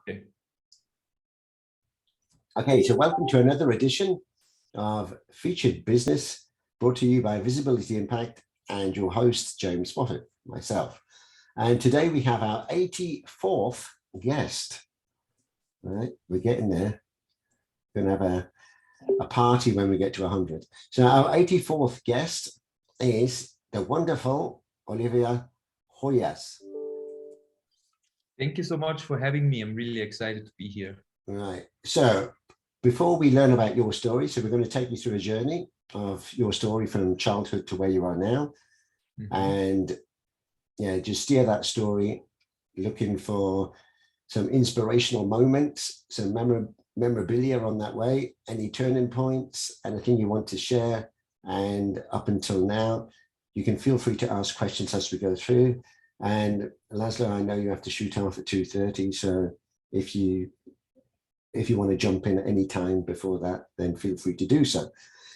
Okay. Okay, so welcome to another edition of Featured Business, brought to you by Visibility Impact and your host, James Moffat, myself. And today we have our 84th guest. All right, we're getting there. We're going to have a party when we get to 100. So our 84th guest is the wonderful 𝗬𝗢𝗨𝗥. Thank you so much for having me. I'm really excited to be here. Right. So before we learn about your story, so we're going to take you through a journey of your story from childhood to where you are now. Mm-hmm. And yeah, just steer that story, looking for some inspirational moments, some memorabilia on that way, any turning points, anything you want to share. And up until now, you can feel free to ask questions as we go through. And Laszlo, I know you have to shoot off at 2:30, so if you want to jump in at any time before that, then feel free to do so.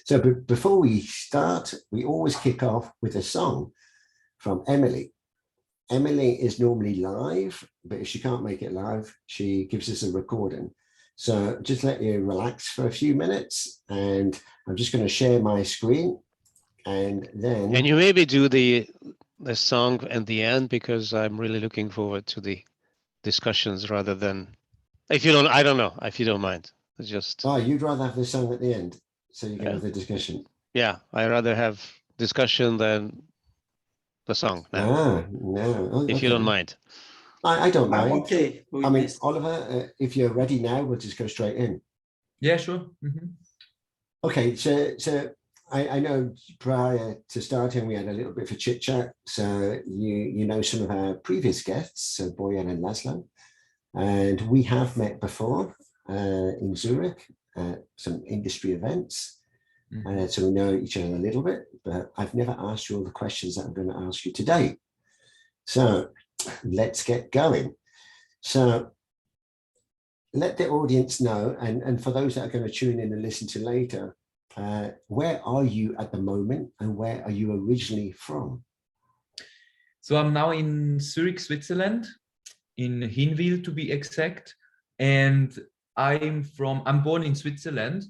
So before we start, we always kick off with a song from Emily. Emily is normally live, but if she can't make it live, she gives us a recording. So just let you relax for a few minutes, and I'm just going to share my screen, and then... And you maybe do the song at the end, because I'm really looking forward to the discussions rather than, if you don't, I don't know, if you don't mind. It's just... Oh, you'd rather have the song at the end, so you can have the discussion. Yeah, I'd rather have discussion than the song now. Ah, no. Oh, if you don't mind. I don't mind. Okay. I mean, Oliver, if you're ready now, we'll just go straight in. Yeah, sure. Mm-hmm. Okay, so I know prior to starting, we had a little bit of a chit chat. So you know some of our previous guests, so Bojan and Laszlo, and we have met before in Zurich at some industry events. Mm-hmm. So we know each other a little bit, but I've never asked you all the questions that I'm going to ask you today. So let's get going. So let the audience know, and for those that are going to tune in and listen to later, where are you at the moment and where are you originally from? So I'm now in Zurich, Switzerland, in Hinwil to be exact. And I'm born in Switzerland.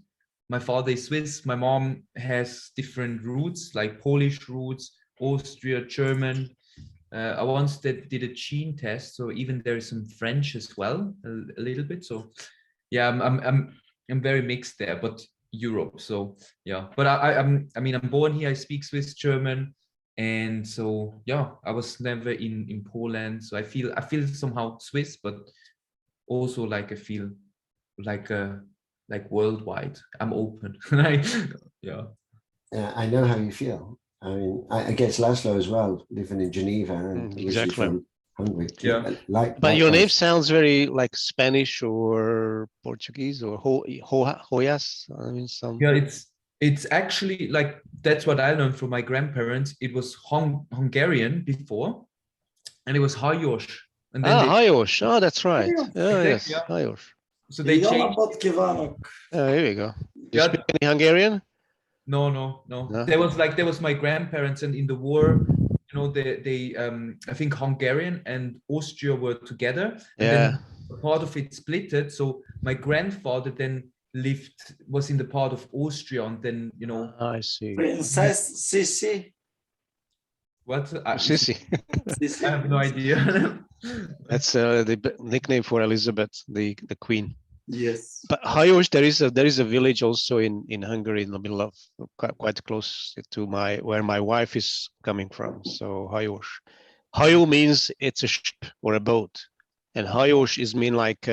My father is Swiss. My mom has different roots, like Polish roots, Austria, German. I once did a gene test, so even there is some French as well, a little bit. So yeah, I'm very mixed there, but Europe. So yeah, but I'm born here. I speak Swiss, German, and so yeah, I was never in Poland. So I feel somehow Swiss, but also like I feel like worldwide. I'm open. Yeah. I know how you feel. I mean, I guess Laszlo as well, living in Geneva and exactly from Hungary. Yeah. But your name sounds very like Spanish or Portuguese or Hoyas. I mean, some. Yeah, it's actually like, that's what I learned from my grandparents. It was Hungarian before, and it was Hajós. And then Hajós. Oh, that's right. Oh, yes, yeah. Hajós. So they changed. Oh, here we go. Do you speak any Hungarian? No. There was my grandparents, and in the war, you know, they I think Hungarian and Austria were together. And then part of it splitted. So my grandfather then was in the part of Austria, and then, you know. I see. Princess Sissi. What? Sissi. I have no idea. That's the nickname for Elizabeth, the queen. Yes. But Hajós, there is a village also in Hungary, in the middle of quite close to where my wife is coming from. So Hajós. Hajó means it's a ship or a boat, and Hajós mean like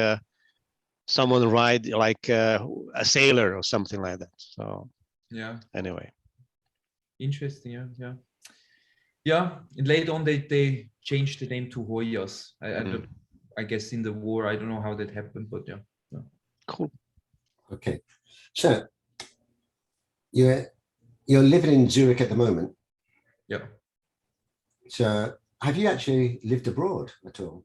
someone ride like a sailor or something like that. So yeah. Anyway. Interesting. Yeah. And later on, they changed the name to Hoyas. I guess in the war, I don't know how that happened, but yeah. Cool. Okay, so you're living in Zurich at the moment. Yeah. So have you actually lived abroad at all?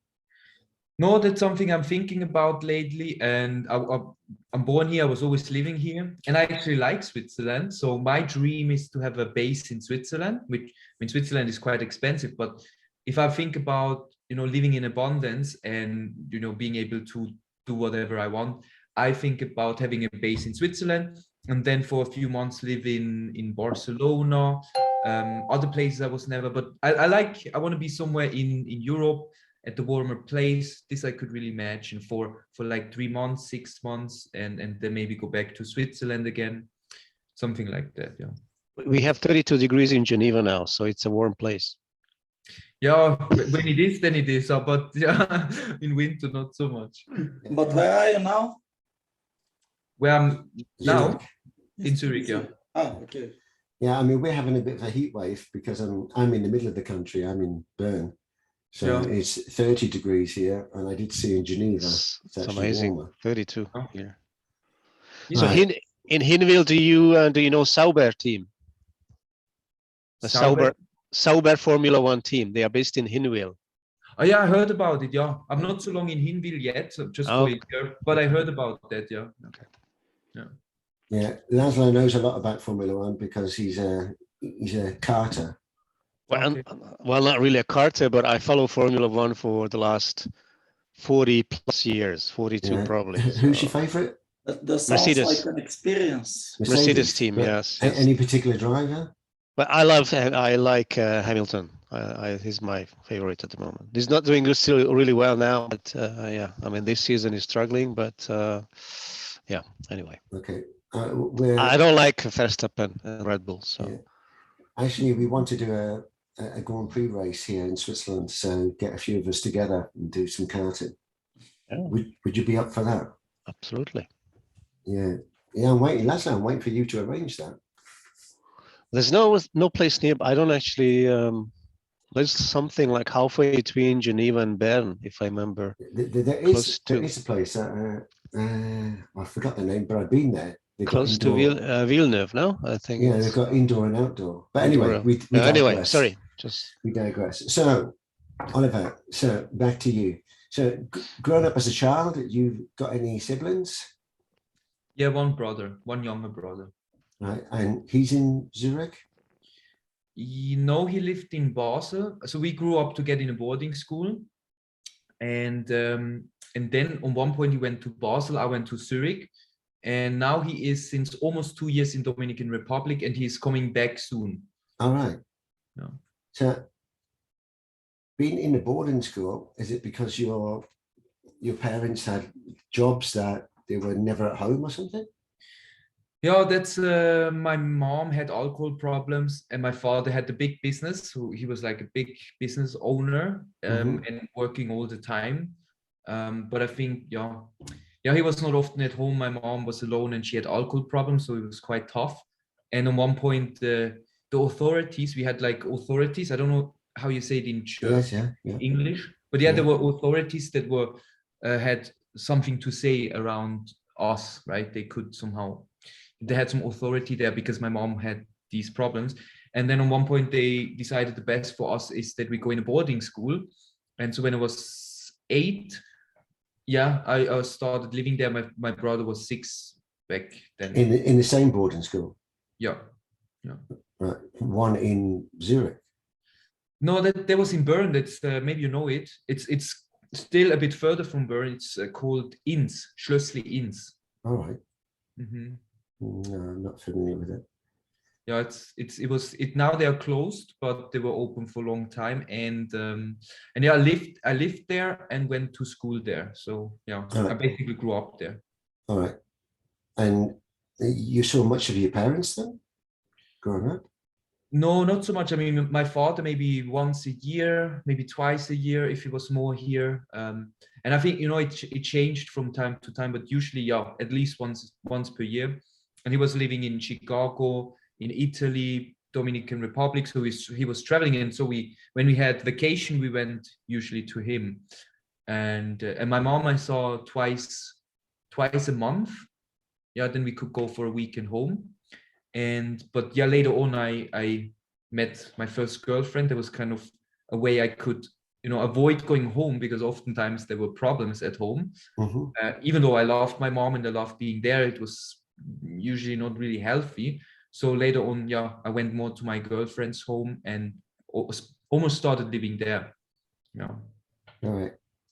No, that's something I'm thinking about lately. And I'm born here. I was always living here, and I actually like Switzerland. So my dream is to have a base in Switzerland, which, I mean, Switzerland is quite expensive. But if I think about, you know, living in abundance and, you know, being able to do whatever I want. I think about having a base in Switzerland, and then for a few months live in Barcelona, other places I was never, but I want to be somewhere in Europe at the warmer place. This I could really imagine for like 3 months, 6 months, and then maybe go back to Switzerland again, something like that. Yeah. We have 32 degrees in Geneva now, so it's a warm place. Yeah, when it is, then it is. But yeah, in winter, not so much. But where are you now? Where I'm now Zurich. in Zurich, yeah. Ah, okay. Yeah, I mean, we're having a bit of a heat wave because I'm in the middle of the country. I'm in Bern. So Yeah. it's 30 degrees here. And I did see in Geneva, It's actually amazing. warmer. 32 Oh. here. Yeah. So Right. in Hinwil, do you know 𝗬𝗪 team? The 𝗬𝗪 Formula One team. They are based in Hinwil. Oh yeah, I heard about it. Yeah, I'm not so long in Hinwil yet, so just for a Okay. year, but I heard about that. Yeah. Okay. Yeah. Yeah, Laszlo knows a lot about Formula One because he's a karter. Well, Okay. well, not really a karter, but I follow Formula One for the last 40 plus years, 42 Yeah. probably. Who's your So, favorite? That sounds Mercedes. like an experience. Mercedes team, But yes, yes. Any particular driver? But I like Hamilton. He's my favorite at the moment. He's not doing still really well now, but yeah, I mean this season is struggling. But yeah, anyway, Okay. I don't like Verstappen and Red Bull. So Yeah. Actually, we want to do a Grand Prix race here in Switzerland, so get a few of us together and do some karting. Yeah. Would you be up for that? Absolutely. Yeah. Yeah, I'm waiting. Laszlo, I'm waiting for you to arrange that. There's no place near. I don't actually. There's something like halfway between Geneva and Bern, if I remember. There is a place. I forgot the name, but I've been there. Close to Villeneuve, no? I think. Yeah, they've got indoor and outdoor. But anyway, we anyway, digress. sorry, We digress. So, Oliver, so back to you. So, growing up as a child, you got any siblings? Yeah, one younger brother. Right, and he's in Zurich? He lived in Basel. So we grew up together in a boarding school. And then on one point he went to Basel, I went to Zurich. And now he is since almost 2 years in Dominican Republic, and he's coming back soon. All right. Yeah. So, being in the boarding school, is it because your parents had jobs that they were never at home or something? Yeah, that's my mom had alcohol problems, and my father had the big business. So he was like a big business owner and working all the time. But I think, he was not often at home. My mom was alone and she had alcohol problems, so it was quite tough. And at one point, the authorities, we had like authorities, I don't know how you say it in English, but there were authorities that were had something to say around us, right? They had some authority there because my mom had these problems. And then at one point they decided the best for us is that we go in a boarding school. And so when I was 8, I started living there. My brother was 6 back then. In the same boarding school? Yeah. Right. One in Zurich? No, that was in Bern. That's maybe you know it. It's still a bit further from Bern. It's called Inns, Schlössli Inns. All right. Mm-hmm. No, I'm not familiar with it. Yeah, now they are closed, but they were open for a long time. And I lived there and went to school there. So I basically grew up there. All right. And you saw much of your parents then, growing up? No, not so much. I mean, my father maybe once a year, maybe twice a year, if he was more here. And I think it changed from time to time, but usually at least once per year. And he was living in Chicago, in Italy, Dominican Republic. So he was traveling, and so when we had vacation, we went usually to him. And my mom I saw twice a month. Then we could go for a weekend home. But later on I met my first girlfriend. There was kind of a way I could avoid going home, because oftentimes there were problems at home. Even though I loved my mom and I loved being there, it was usually not really healthy. So later on, I went more to my girlfriend's home and almost started living there. All right.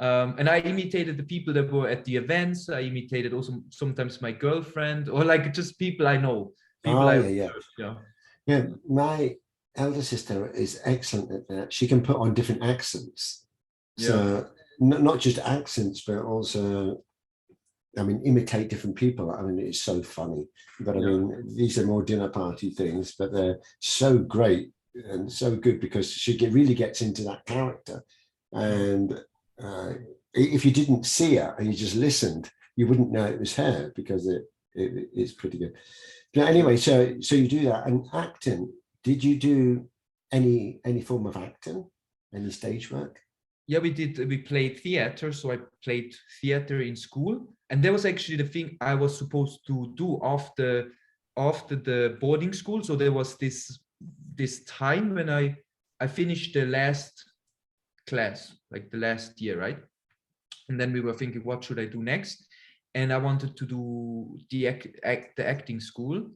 And I imitated the people that were at the events. I imitated also sometimes my girlfriend, or like just people I know. People Yeah, my elder sister is excellent at that. She can put on different accents. So not just accents, but also, I mean, imitate different people. I mean, it's so funny. But I mean, these are more dinner party things, but they're so great and so good because she really gets into that character. And if you didn't see her and you just listened, you wouldn't know it was her because it's pretty good. But anyway, so you do that. And acting, did you do any form of acting, any stage work? Yeah, we did. We played theater. So I played theater in school. And that was actually the thing I was supposed to do after the boarding school. So there was this time when I finished the last class, like the last year, right? And then we were thinking, what should I do next? And I wanted to do the acting school.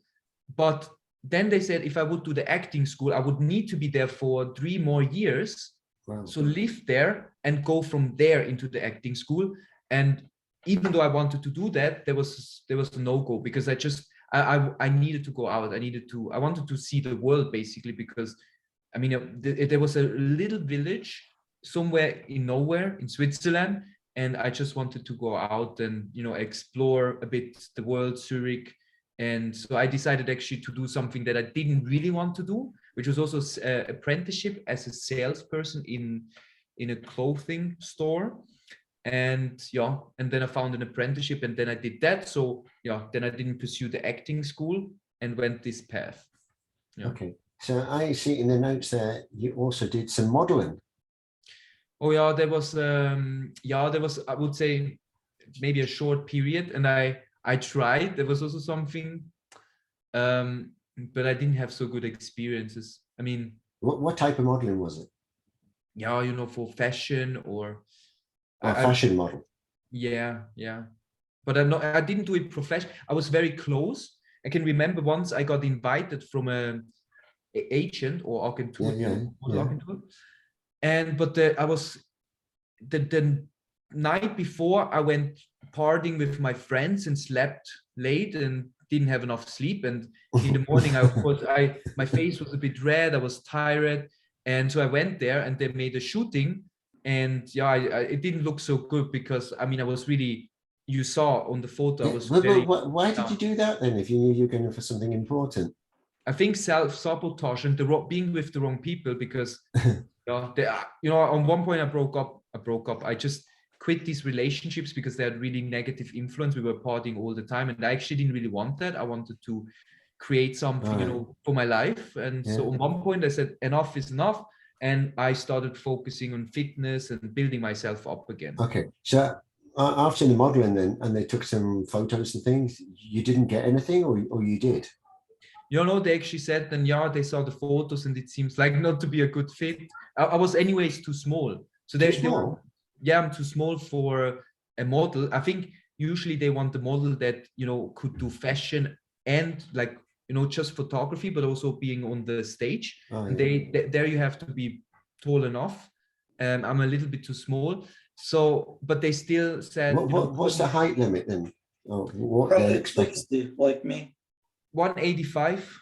But then they said if I would do the acting school, I would need to be there for 3 more years. Wow. So live there and go from there into the acting school. And even though I wanted to do that, there was a no-go because I needed to go out. I wanted to see the world basically, because I mean, there was a little village somewhere in nowhere in Switzerland, and I just wanted to go out and, you know, explore a bit the world, Zurich. And so I decided actually to do something that I didn't really want to do, which was also apprenticeship as a salesperson in a clothing store. And then I found an apprenticeship, and then I did that. So then I didn't pursue the acting school and went this path. Okay, so I see in the notes there you also did some modeling. Oh yeah, there was I would say maybe a short period, and I tried. There was also something, but I didn't have so good experiences. I mean, what type of modeling was it? Yeah, you know, for fashion or fashion model. Yeah. But I didn't do it professional. I was very close. I can remember once I got invited from a agent or agentur, agentur. And but I was the night before I went partying with my friends and slept late and didn't have enough sleep. And in the morning, my face was a bit red. I was tired, and so I went there and they made a shooting. And it didn't look so good because I mean I was really, you saw on the photo, I was very, why did you do that then if you knew you were going for something important? I think self-sabotage and being with the wrong people, because on one point I broke up. I just quit these relationships because they had really negative influence. We were partying all the time, and I actually didn't really want that. I wanted to create something, for my life. And so on one point I said enough is enough. And I started focusing on fitness and building myself up again. Okay, so after the modeling then, and they took some photos and things, you didn't get anything, or you did? They actually said then, they saw the photos and it seems like not to be a good fit. I was anyways too small. So I'm too small for a model. I think usually they want the model that, could do fashion and like, just photography, but also being on the stage. And there you have to be tall enough. I'm a little bit too small. So, but they still said, what's the height limit then? What Probably they expect? 60, like me. 185.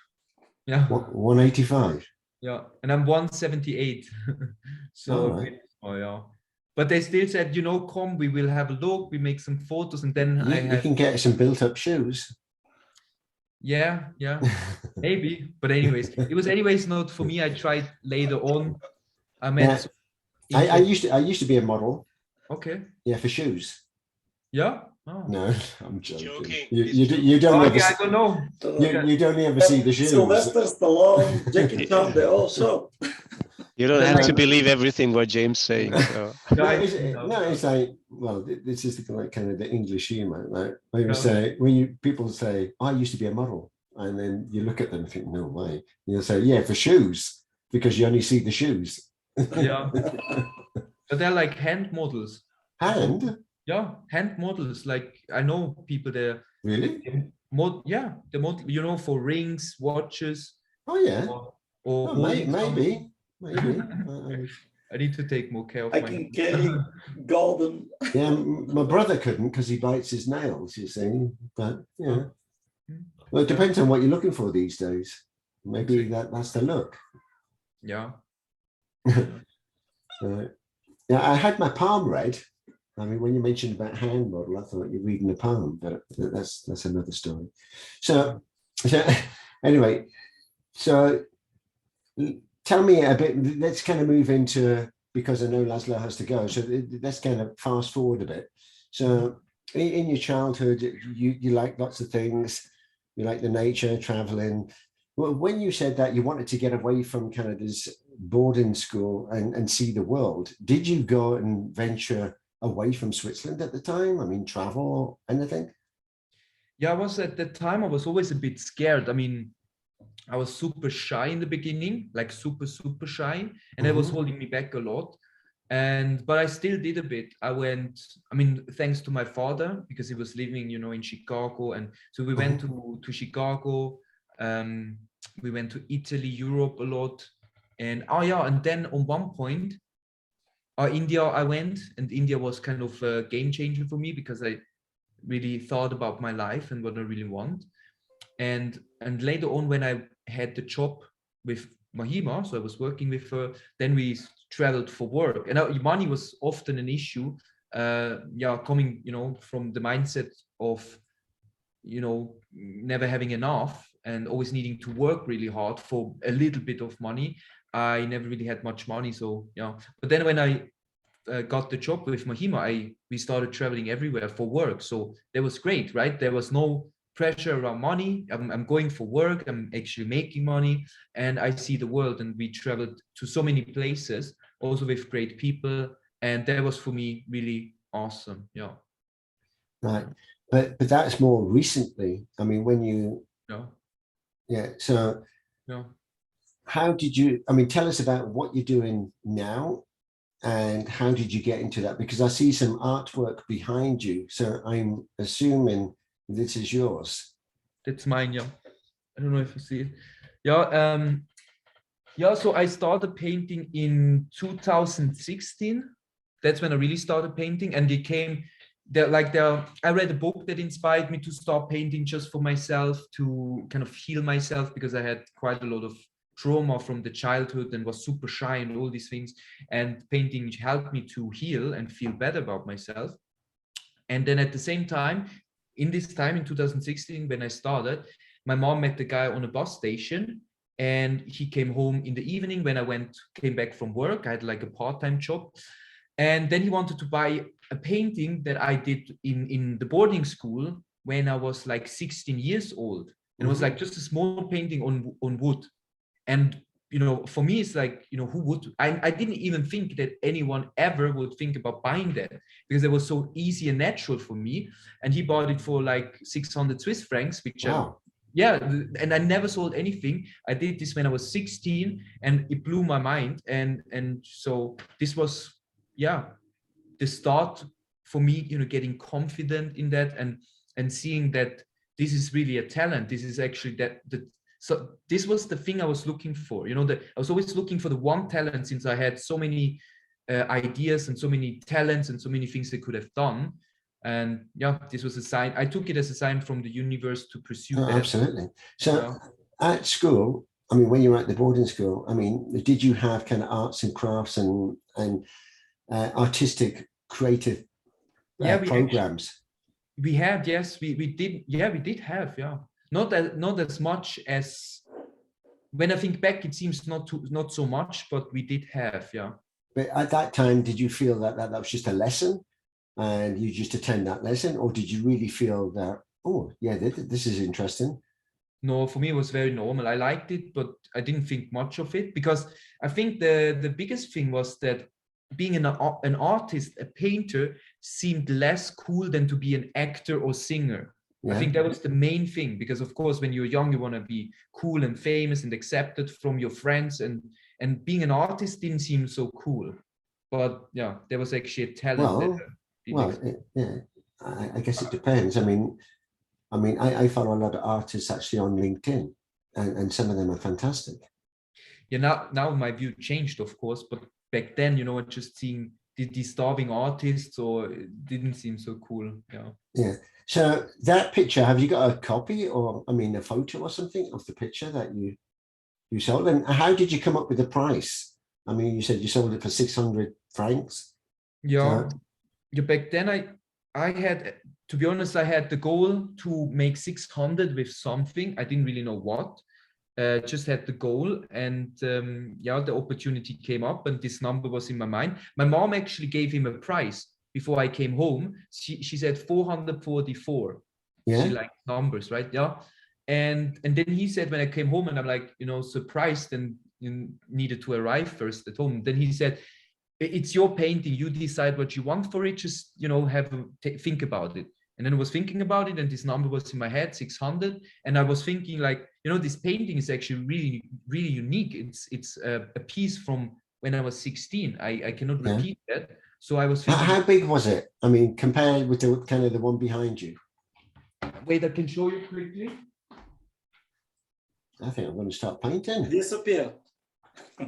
Yeah. 185. Yeah, and I'm 178. So, but they still said, come, we will have a look, we make some photos, and then you can get some built-up shoes. Yeah, maybe. But anyways, it was anyways not for me. I tried later on. I used to be a model. Okay. Yeah, for shoes. Yeah. Oh. No, I'm joking. You don't ever. I don't know. You don't ever see the shoes. Sylvester Stallone, Jackie Chan, they all show. You don't have to believe everything what James saying. So. It's like, well, this is kind of the English humor, right? People say, I used to be a model, and then you look at them and think, no way. And you'll say, yeah, for shoes, because you only see the shoes. Yeah. But they're like hand models. Hand? Yeah, hand models. Like I know people there. Really? The model, for rings, watches. Oh yeah. Or maybe. I need to take more care of I my can carry golden. Yeah, my brother couldn't because he bites his nails, you see. But yeah, well, it depends on what you're looking for these days. Maybe that's the look. Yeah. Yeah, I had my palm read. I mean, when you mentioned about hand model, I thought you're reading the palm, but that's another story. So anyway, so tell me a bit. Let's kind of move into, because I know Laszlo has to go. So let's kind of fast forward a bit. So in your childhood, you like lots of things. You like the nature, traveling. Well, when you said that you wanted to get away from kind of this boarding school and see the world, did you go and venture away from Switzerland at the time? I mean, travel, anything? Yeah, I was at the time, I was always a bit scared. I mean, I was super shy in the beginning, like super shy, and that was holding me back a lot. But I still did a bit. I went, I mean, thanks to my father, because he was living, you know, in Chicago. And so we went to Chicago. We went to Italy, Europe a lot. And and then on one point, India, I went, and India was kind of a game changer for me because I really thought about my life and what I really want. And later on, when I had the job with 𝗪𝗎𝗻, so I was working with her, then we traveled for work. And money was often an issue, coming, you know, from the mindset of, you know, never having enough and always needing to work really hard for a little bit of money. I never really had much money, so yeah. But then when I got the job with 𝗪𝗎𝗻, we started traveling everywhere for work. So that was great, right? There was no pressure around money. I'm going for work. I'm actually making money, and I see the world. And we traveled to so many places, also with great people, and that was for me really awesome. Yeah. Right, but that's more recently. I mean, when you So how did you? I mean, tell us about what you're doing now. And how did you get into that? Because I see some artwork behind you. So I'm assuming this is yours. That's mine, yeah. I don't know if you see it. Yeah, so I started painting in 2016. That's when I really started painting. And it came, I read a book that inspired me to start painting just for myself, to kind of heal myself, because I had quite a lot of trauma from the childhood and was super shy and all these things, and painting helped me to heal and feel better about myself. And then at the same time, in 2016, when I started, my mom met the guy on a bus station, and he came home in the evening when I came back from work. I had like a part-time job, and then he wanted to buy a painting that I did in the boarding school when I was like 16 years old. And it was like just a small painting on wood. And, you know, for me, it's like, you know, who would, I didn't even think that anyone ever would think about buying that, because it was so easy and natural for me. And he bought it for like 600 Swiss francs, which and I never sold anything. I did this when I was 16, and it blew my mind. And so this was, the start for me, you know, getting confident in that, and seeing that this is really a talent. This is actually so this was the thing I was looking for, you know, that I was always looking for the one talent, since I had so many ideas and so many talents and so many things I could have done. And this was a sign. I took it as a sign from the universe to pursue that. Absolutely. So at school, I mean, when you were at the boarding school, I mean, did you have kind of arts and crafts and artistic, creative programs? We had, yes, we did. Yeah, we did have, not as much as, when I think back, it seems not so much, but we did have, But at that time, did you feel that was just a lesson, and you just attend that lesson, or did you really feel that, oh yeah, this is interesting? No, for me it was very normal. I liked it, but I didn't think much of it, because I think the biggest thing was that being an artist, a painter, seemed less cool than to be an actor or singer. I think that was the main thing, because of course, when you're young, you want to be cool and famous and accepted from your friends, and being an artist didn't seem so cool. But there was actually a talent. I guess it depends. I mean, I follow a lot of artists actually on LinkedIn, and some of them are fantastic. Now my view changed, of course, but back then, you know, just seeing these starving artists, or it didn't seem so cool. Yeah. Yeah. So that picture, have you got a copy, or I mean, a photo or something of the picture that you sold? And how did you come up with the price? I mean, you said you sold it for 600 francs. Yeah. So, Yeah. Back then, I had, to be honest, I had the goal to make 600 with something. I didn't really know what. Just had the goal, and yeah, the opportunity came up, and this number was in my mind. My mom actually gave him a price before I came home. She said 444. yeah. She liked numbers, right? Yeah. And then he said, when I came home, and I'm like, you know, surprised, and you needed to arrive first at home. Then he said, it's your painting. You decide what you want for it. Just, you know, think about it. And then I was thinking about it, and this number was in my head, 600. And I was thinking, like, you know, this painting is actually really, really unique. It's a piece from when I was 16. I cannot repeat that. So I was thinking, how big was it? I mean, compared with the kind of the one behind you. wait, I can show you quickly. I think I'm going to start painting. Disappear.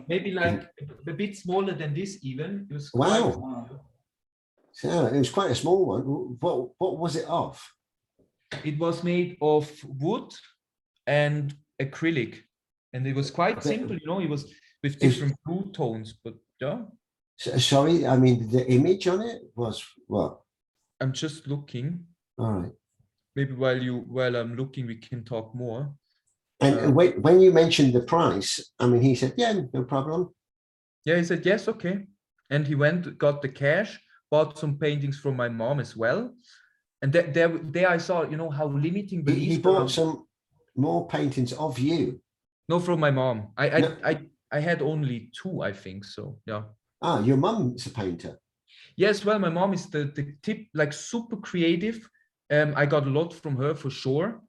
Maybe like a bit smaller than this even. It was Wow. So it was quite a small one. What was it of? It was made of wood and acrylic, and it was quite simple, you know. It was with different blue tones, but yeah. Sorry, I mean, the image on it was what? I'm just looking. All right. Maybe while I'm looking, we can talk more. And when you mentioned the price, I mean, he said, yeah, no problem. Yeah, he said, yes, okay. And he went, got the cash, bought some paintings from my mom as well. And there I saw, you know, how limiting beliefs. He bought some more paintings of you. No, from my mom. I had only 2, I think so. Yeah. Ah, your mum's a painter. Yes, well, my mom is the tip, like super creative. I got a lot from her for sure.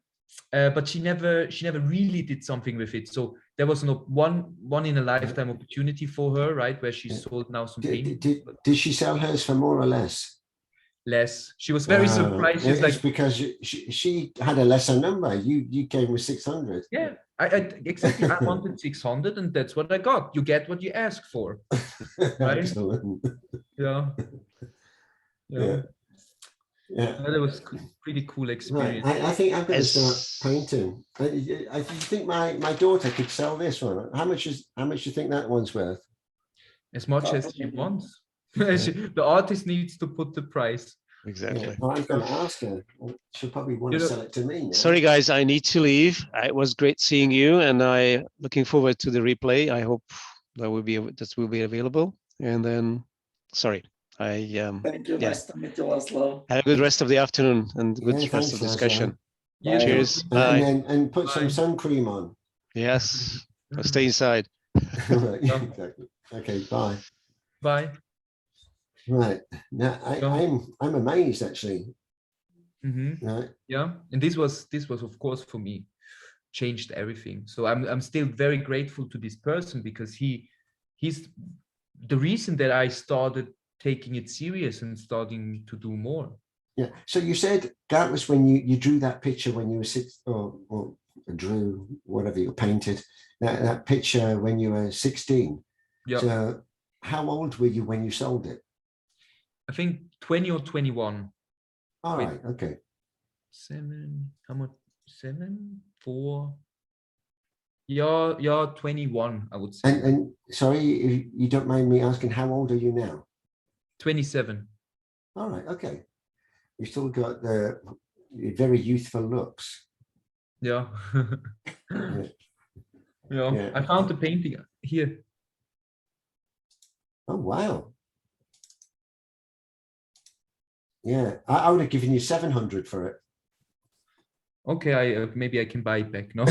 But she never really did something with it. So there was no one in a lifetime opportunity for her, right? Where she sold now some paintings. Did she sell hers for more or less? Less. She was very surprised. She's It's like, because she had a lesser number. You came with 600. yeah, I exactly. I wanted 600, and that's what I got. You get what you ask for. Right? Excellent. Yeah. Yeah. Yeah, that was pretty cool experience. Right. I think I'm going to start painting. I think my daughter could sell this one. How much do you think that one's worth? As much as she wants. The artist needs to put the price. Exactly. Yeah. Well, I'm going to ask her. She'll probably want to sell it to me now. Sorry, guys, I need to leave. It was great seeing you, and I looking forward to the replay. I hope that will be available. And then, sorry. Thank you. Yeah. Nice to meet you, Laszlo. Have a good rest of the afternoon and good Yeah, rest of the thanks, discussion. Yeah. Cheers. Bye. And put some sun cream on. Yes. I'll stay inside. Right, exactly. Okay, bye. Bye. Right. Now I'm amazed actually. Mm-hmm. Right. Yeah, and this was of course for me changed everything. So I'm still very grateful to this person, because he's the reason that I started taking it serious and starting to do more. Yeah. So you said that was when you drew that picture when you were 6, or drew whatever you painted that picture when you were 16. Yeah. So how old were you when you sold it? I think 20 or 21. All right. Okay. 7. How much? 7, 4. Yeah, 21. I would say. And sorry, if you don't mind me asking, how old are you now? 27. All right. Okay. You still got the very youthful looks. Yeah. Yeah. Yeah. I found the painting here. Oh, wow. Yeah, I would have given you 700 for it. Okay, maybe I can buy it back. No,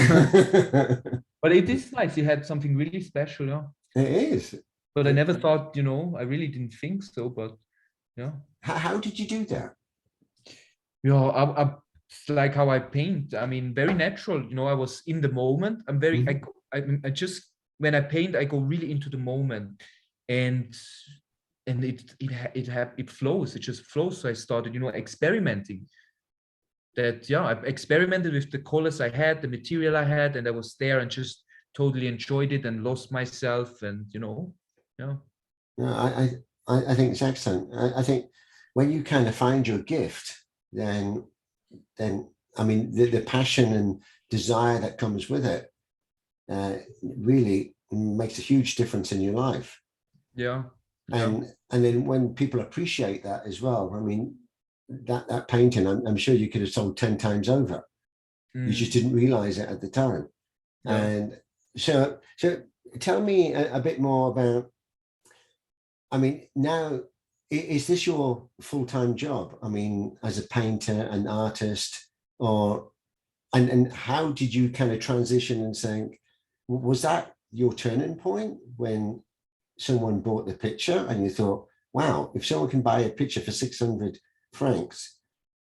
but it is nice. It had something really special. Yeah, it is. But I never thought, you know, I really didn't think so. But yeah. How did you do that? Yeah, it's like how I paint. I mean, very natural. You know, I was in the moment. I'm very. I just, when I paint, I go really into the moment, and it flows. It just flows. So I started, you know, experimenting. That, yeah, I experimented with the colors I had, the material I had, and I was there and just totally enjoyed it and lost myself, and you know, yeah. No, I think it's excellent. I think when you kind of find your gift, then I mean the passion and desire that comes with it really makes a huge difference in your life. Yeah. And then when people appreciate that as well, I mean that painting, I'm sure you could have sold 10 times over. You just didn't realize it at the time. Yeah. And so tell me a bit more about, I mean, now, is this your full-time job? I mean, as a painter, an artist, or, and how did you kind of transition and saying, was that your turning point when someone bought the picture and you thought, wow, if someone can buy a picture for 600 francs,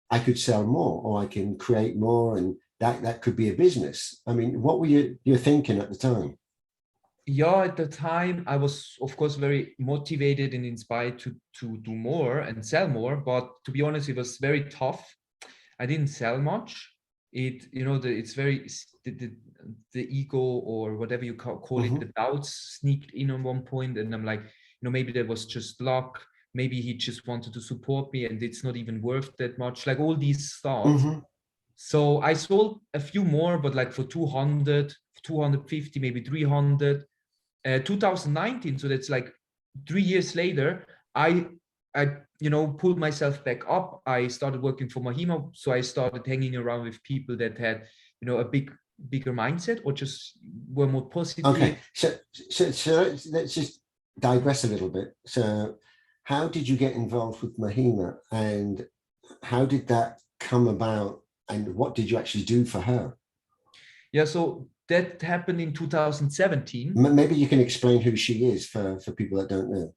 I could sell more, or I can create more, and that could be a business. I mean, what were you thinking at the time? Yeah, at the time I was of course very motivated and inspired to do more and sell more, but to be honest, it was very tough. I didn't sell much. It's very the ego, or whatever you call it, the doubts sneaked in on one point, and I'm like, maybe that was just luck. Maybe he just wanted to support me, and it's not even worth that much. Like all these thoughts. So I sold a few more, but like for 200, 250, maybe 300. 2019, so that's like 3 years later, I pulled myself back up. I started working for 𝗪𝗎𝗪, so I started hanging around with people that had a bigger mindset, or just were more positive. Okay, so let's just digress a little bit. So how did you get involved with 𝗪𝗎𝗪, and how did that come about, and what did you actually do for her? Yeah, so that happened in 2017. Maybe you can explain who she is for people that don't know.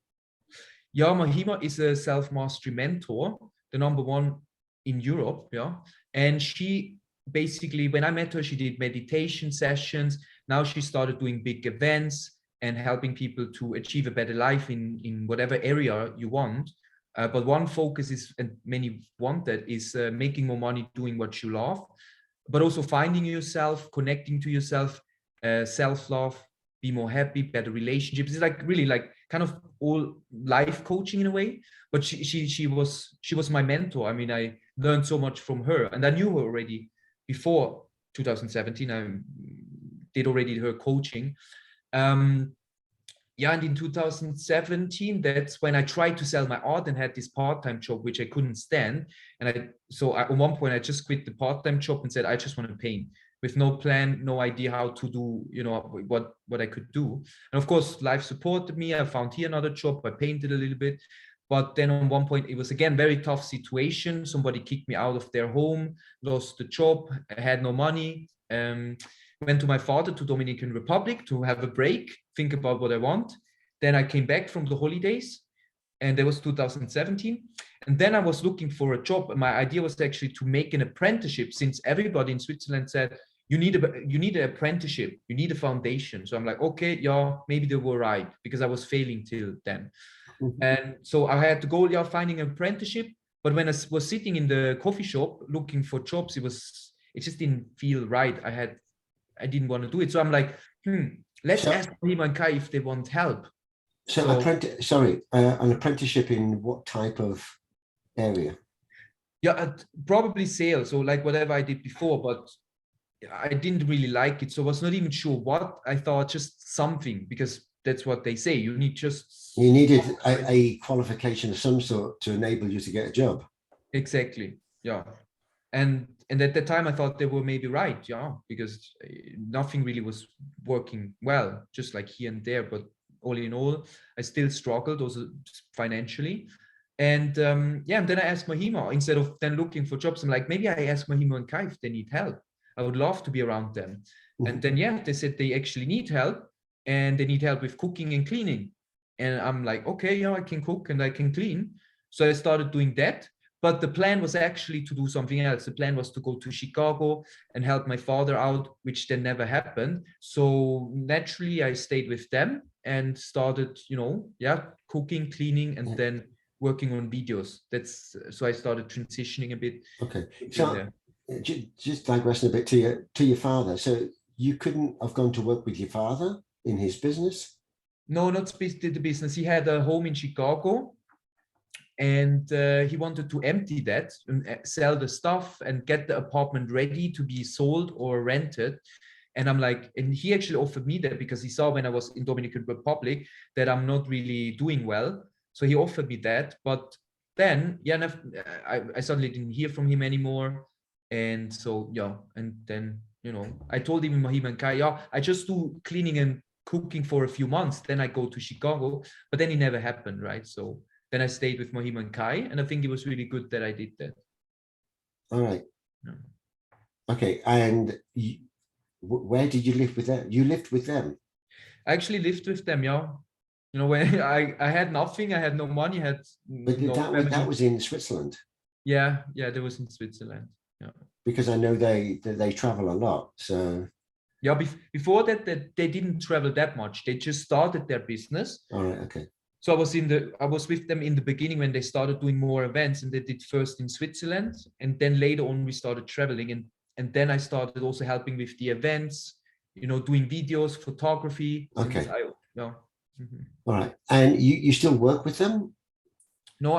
Yeah, 𝗪𝗎𝗪 is a self-mastery mentor, the #1 in Europe. Yeah, and she basically, when I met her, she did meditation sessions. Now she started doing big events and helping people to achieve a better life in whatever area you want. But one focus is, and many want that, is making more money doing what you love, but also finding yourself, connecting to yourself, self-love, be more happy, better relationships. It's like really like kind of all life coaching in a way. But she was my mentor. I mean, I learned so much from her, and I knew her already before 2017. I did already her coaching. Yeah, and in 2017, that's when I tried to sell my art and had this part-time job, which I couldn't stand. And at one point, I just quit the part-time job and said, I just want to paint, with no plan, no idea how to do, what I could do. And of course, life supported me. I found here another job. I painted a little bit. But then on one point, it was again very tough situation. Somebody kicked me out of their home, lost the job, I had no money. Went to my father to Dominican Republic to have a break, think about what I want. Then I came back from the holidays, and that was 2017. And then I was looking for a job. My idea was actually to make an apprenticeship, since everybody in Switzerland said, you need an apprenticeship, you need a foundation. So I'm like, okay, yeah, maybe they were right, because I was failing till then. And so I had to go, finding an apprenticeship. But when I was sitting in the coffee shop looking for jobs, it just didn't feel right. I didn't want to do it. So I'm like, let's ask 𝗪𝗎𝗪 and Kai if they want help. So an apprenticeship in what type of area? Yeah, probably sales, so like whatever I did before, but I didn't really like it. So I was not even sure what. I thought just something, because that's what they say. You needed a qualification of some sort to enable you to get a job. Exactly. Yeah. And at the time I thought they were maybe right, because nothing really was working well, just like here and there. But all in all, I still struggled also financially. And and then I asked 𝗪𝗎𝗪, instead of then looking for jobs, I'm like, maybe I ask 𝗪𝗎𝗪 and Kai if they need help. I would love to be around them. And then they said they actually need help, and they need help with cooking and cleaning. And I'm like, okay, I can cook and I can clean. So I started doing that. But the plan was actually to do something else. The plan was to go to Chicago and help my father out, which then never happened. So naturally, I stayed with them and started, cooking, cleaning, and then working on videos. So I started transitioning a bit. Okay, so just digressing a bit to your father. So you couldn't have gone to work with your father in his business? No, not did the business. He had a home in Chicago, and he wanted to empty that and sell the stuff and get the apartment ready to be sold or rented. And I'm like, and he actually offered me that because he saw when I was in Dominican Republic that I'm not really doing well. So he offered me that. But then, yeah, I suddenly didn't hear from him anymore. And so, yeah, and then, you know, I told him in 𝗪𝗡𝗡𝗏, yeah, I just do cleaning and cooking for a few months. Then I go to Chicago, but then it never happened, right? So then I stayed with 𝗪𝗡𝗡𝗏, and I think it was really good that I did that. All right. Yeah. Okay. And where did you live with them? You lived with them? I actually lived with them, yeah. You know, when I had nothing, I had no money, I had But no that was in Switzerland. Yeah, that was in Switzerland. Yeah. Because I know they travel a lot. So yeah, before that they didn't travel that much. They just started their business. All right, okay. So I was with them in the beginning when they started doing more events, and they did first in Switzerland, and then later on we started traveling, and then I started also helping with the events, you know, doing videos, photography. Okay. Mm-hmm. All right. And you still work with them? No,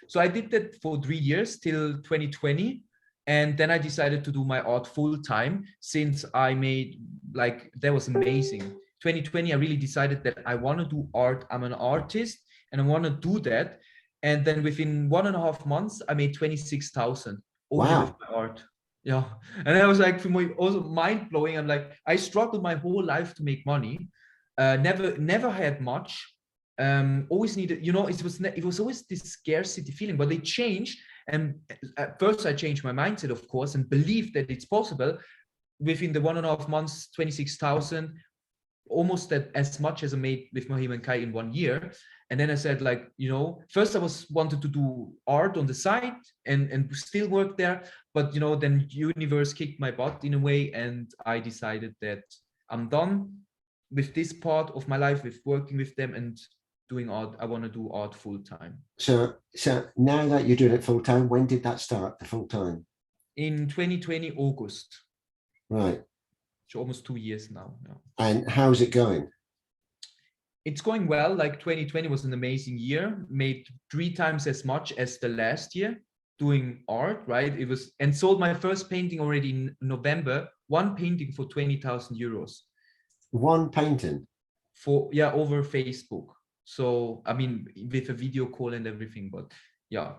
so I did that for 3 years till 2020. And then I decided to do my art full time, since I made, like, that was amazing. 2020, I really decided that I want to do art. I'm an artist and I want to do that. And then within 1.5 months, I made 26,000 only with my art. Yeah. And I was like, for me, also mind blowing. I'm like, I struggled my whole life to make money. Never had much. Always needed, you know, it was always this scarcity feeling, but they changed. And at first I changed my mindset, of course, and believed that it's possible. Within the 1.5 months, 26,000, almost as much as I made with 𝗪𝗡𝗏𝗏 in 1 year. And then I said, like, you know, first I wanted to do art on the side and still work there. But, you know, then universe kicked my butt in a way. And I decided that I'm done with this part of my life, with working with them and doing art. I want to do art full time. So now that you're doing it full time, when did that start, the full time? In 2020 August. Right. So almost 2 years now. Yeah. And how's it going? It's going well. Like 2020 was an amazing year. Made 3 times as much as the last year doing art. Right. It was, and sold my first painting already in November. 1 painting for 20,000 euros. 1 painting? For, yeah, over Facebook. So, I mean, with a video call and everything, but yeah.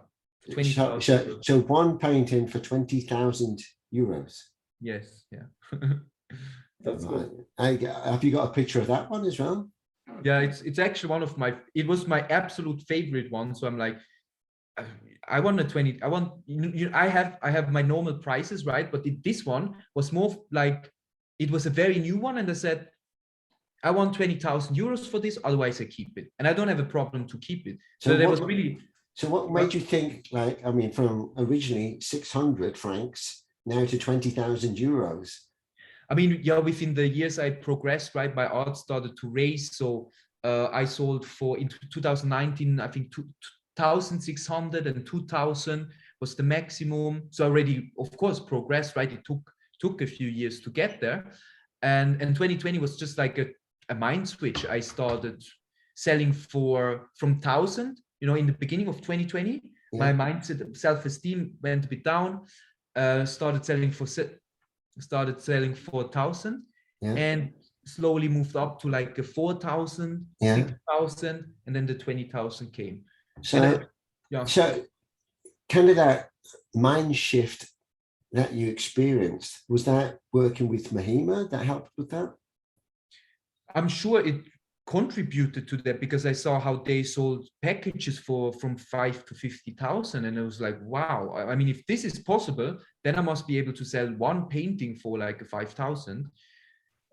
20,000. So 1 painting for 20,000 euros? Yes, yeah. That's right. good. Have you got a picture of that one as well? Yeah, it's actually one of my, it was my absolute favorite one. So I'm like, I want a 20, I have my normal prices, right? But this one was more like, it was a very new one. And I said, I want 20,000 euros for this, otherwise I keep it. And I don't have a problem to keep it. So that was really. So what made you think, like, I mean, from originally 600 francs now to 20,000 euros? I mean, yeah, within the years I progressed, right? My art started to raise. So I sold for, in 2019, I think 2,600 and 2,000 was the maximum. So already, of course, progressed, right? It took a few years to get there. And 2020 was just like a mind switch. I started selling from 1,000, you know, in the beginning of 2020, my mindset, self-esteem went a bit down, started selling for 1,000 and slowly moved up to like a 4,000, 6,000, and then the 20,000 came. So, so kind of that mind shift that you experienced, was that working with Mahima that helped with that? I'm sure it contributed to that, because I saw how they sold packages from 5 to 50,000, and I was like, wow. I mean, if this is possible, then I must be able to sell 1 painting for like 5,000.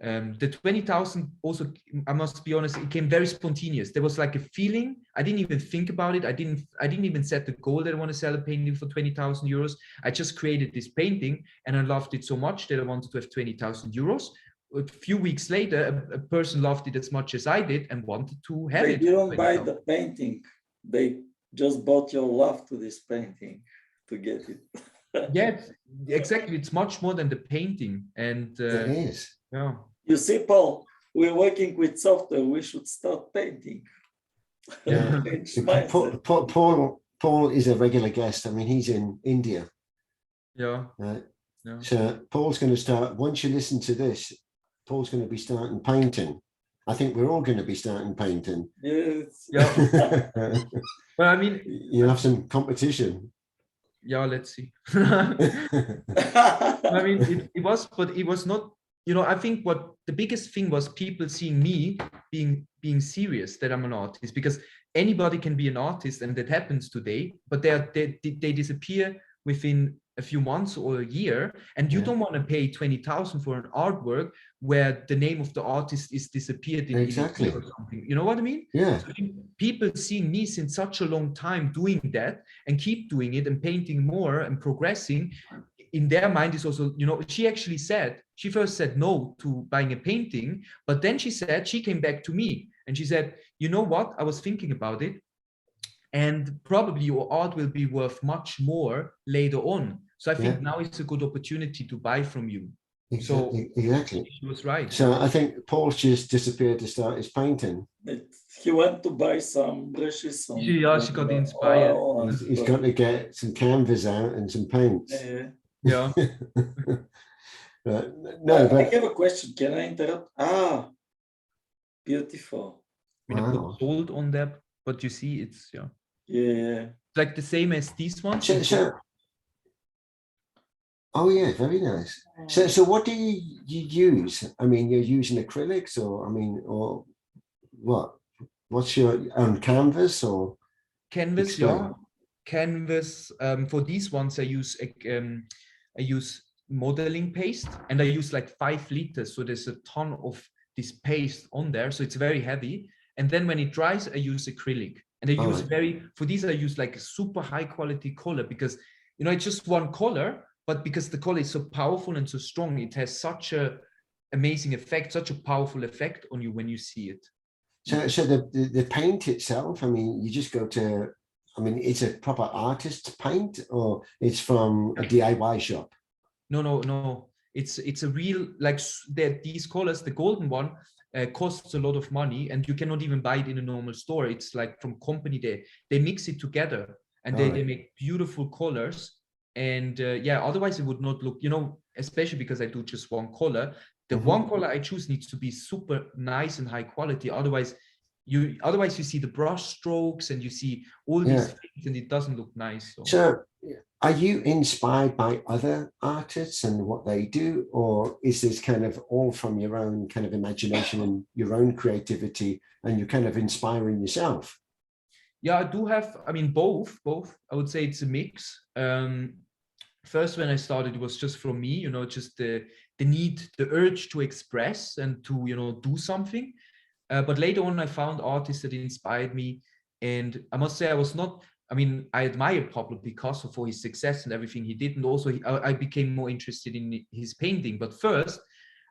The 20,000 also, I must be honest, it came very spontaneous. There was like a feeling. I didn't even think about it. I didn't even set the goal that I want to sell a painting for 20,000 euros. I just created this painting and I loved it so much that I wanted to have 20,000 euros. A few weeks later, a person loved it as much as I did and wanted to have it. They didn't buy the painting. They just bought your love to this painting to get it. Yes, exactly. It's much more than the painting. And it is. yeah. You see, Paul, we're working with software. We should start painting. Yeah. Change mindset. Paul is a regular guest. I mean, he's in India. Yeah. Right? Yeah. So Paul's going to start, once you listen to this, Paul's going to be starting painting. I think we're all going to be starting painting. Yes. Yeah. Well, I mean, You have some competition. yeah, let's see. I mean, it was, but it was not, you know, I think what the biggest thing was people seeing me being serious that I'm an artist, because anybody can be an artist, and that happens today, but they disappear within a few months or a year, and you don't want to pay 20,000 for an artwork where the name of the artist is disappeared in Exactly. or something. You know what I mean? Yeah. So people seeing me since such a long time doing that and keep doing it and painting more and progressing, in their mind is also, you know, she actually said, she first said no to buying a painting, but then she said, she came back to me and she said, you know what, I was thinking about it, and probably your art will be worth much more later on. So I think now is a good opportunity to buy from you. Exactly. So Exactly. she was right. So I think Paul's just disappeared to start his painting. He went to buy some brushes. She got inspired. Oh, He's got to get some canvas out and some paints. Yeah. No, but I have a question. Can I interrupt? Ah, beautiful. I mean, I wow. put gold on that, but you see, it's Yeah. like the same as these ones. Oh yeah, very nice. So what do you use? I mean, you're using acrylics, or I mean, or what? What's your own canvas or Canvas? explain. Yeah, canvas. For these ones, I use modeling paste, and I use like 5 liters. So there's a ton of this paste on there, so it's very heavy. And then when it dries, I use acrylic, and I use for these I use like a super high quality color, because you know it's just one color, but because the color is so powerful and so strong, it has such a amazing effect, such a powerful effect on you when you see it. So the paint itself, I mean, you just go to, I mean, it's a proper artist's paint, or it's from a DIY shop? No. It's a real, like these colors, the golden one costs a lot of money, and you cannot even buy it in a normal store. It's like from company, they mix it together, and they make beautiful colors. And yeah, otherwise it would not look, you know, especially because I do just one color. The one color I choose needs to be super nice and high quality. Otherwise you see the brush strokes and you see all these things, and it doesn't look nice. So are you inspired by other artists and what they do, or is this kind of all from your own kind of imagination and your own creativity, and you're kind of inspiring yourself? Yeah, I do have, I mean, both. I would say it's a mix. First, when I started, it was just from me, you know, just the need, the urge to express and to, you know, do something. But later on, I found artists that inspired me. And I must say, I admired Pablo Picasso for his success and everything he did. And also I became more interested in his painting. But first,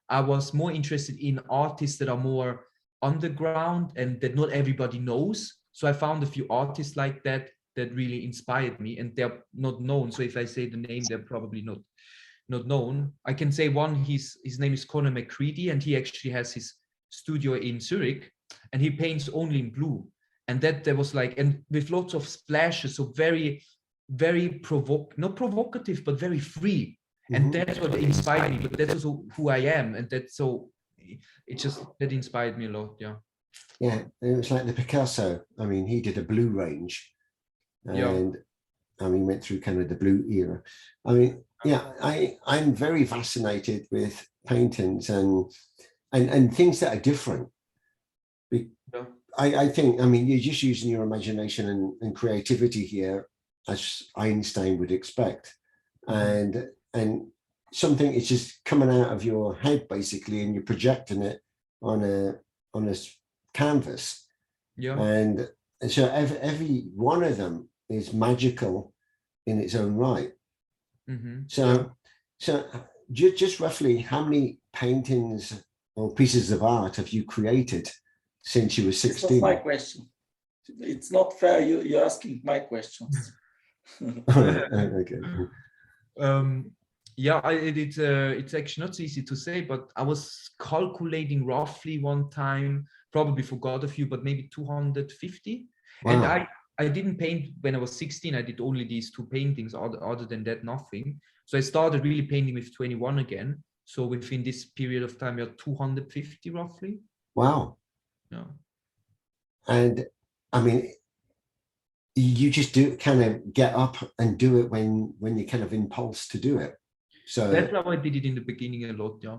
I was more interested in artists that are more underground and that not everybody knows. So I found a few artists like that really inspired me, and they're not known. So if I say the name, they're probably not known. I can say one, his name is Conor McCready, and he actually has his studio in Zurich, and he paints only in blue. And there was like, and with lots of splashes, so very, very not provocative, but very free. And that's what inspired me, but that's also who I am. And that's so, that inspired me a lot, yeah. Yeah, it was like the Picasso. I mean, he did a blue range, and I mean, went through kind of the blue era. I mean, yeah, I'm very fascinated with paintings and things that are different. I think, I mean, you're just using your imagination and creativity here, as Einstein would expect, and something is just coming out of your head basically, and you're projecting it on a canvas. And so every one of them is magical in its own right. So just roughly, how many paintings or pieces of art have you created since you were 16? It's not my question. It's not fair. You're asking my questions. Okay. Yeah, it's actually not so easy to say, but I was calculating roughly one time, probably forgot a few, but maybe 250. And Wow. I didn't paint when I was 16. I did only these two paintings. Other than that, nothing. So I started really painting with 21 again. So within this period of time, you're 250 roughly. Wow. Yeah. And I mean, you just do kind of get up and do it when you kind of impulse to do it. So that's how I did it in the beginning a lot. Yeah.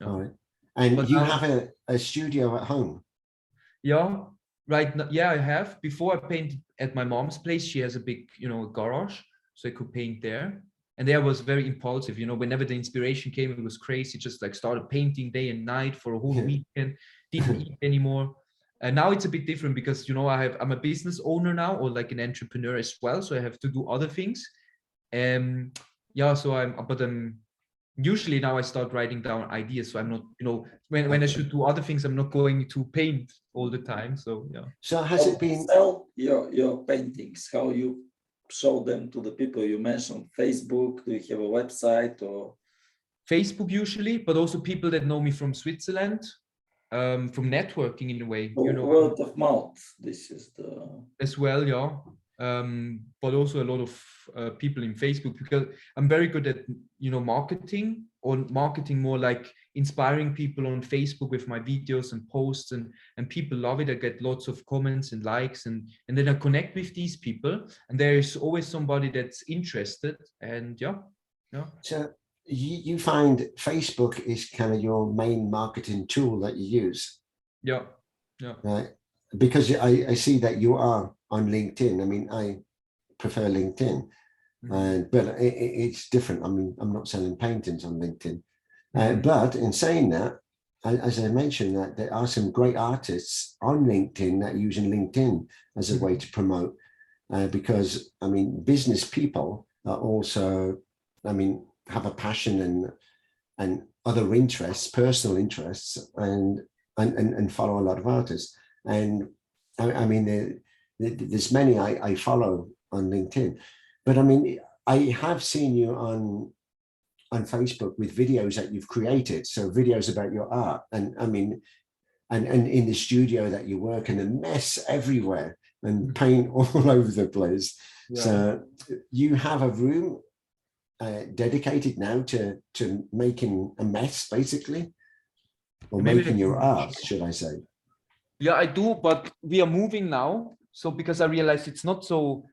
all right. And But you now, have a studio at home. yeah, right now, yeah, I have. Before I painted at my mom's place. She has a big, garage, so I could paint there. And there was very impulsive, whenever the inspiration came, it was crazy. Just like started painting day and night for a whole weekend, didn't eat anymore. And now it's a bit different because, I'm a business owner now, or like an entrepreneur as well. So I have to do other things. Yeah, so usually now I start writing down ideas. So I'm not, when I should do other things, I'm not going to paint all the time. So yeah. So has it been sell your paintings? How you show them to the people? You mentioned Facebook. Do you have a website or? Facebook usually, but also people that know me from Switzerland, from networking in a way. Word of mouth. This is the as well, yeah. But also a lot of people in Facebook, because I'm very good at marketing, or marketing more like inspiring people on Facebook with my videos and posts, and people love it. I get lots of comments and likes, and then I connect with these people, and there is always somebody that's interested, and yeah. So you find Facebook is kind of your main marketing tool that you use? Yeah. Right. Because I see that you are on LinkedIn. I mean, I prefer LinkedIn, but it's different. I mean, I'm not selling paintings on LinkedIn. But in saying that, as I mentioned, that there are some great artists on LinkedIn that are using LinkedIn as a way to promote, because, I mean, business people are also, I mean, have a passion and other interests, personal interests, and follow a lot of artists. And I mean, there's many I follow on LinkedIn, but I mean, I have seen you on Facebook with videos that you've created. So videos about your art, and I mean, and in the studio that you work, and a mess everywhere and paint all over the place. Yeah. So you have a room dedicated now to making a mess, basically, or making your art, should I say? Yeah, I do, but we are moving now. So because I realized it's not so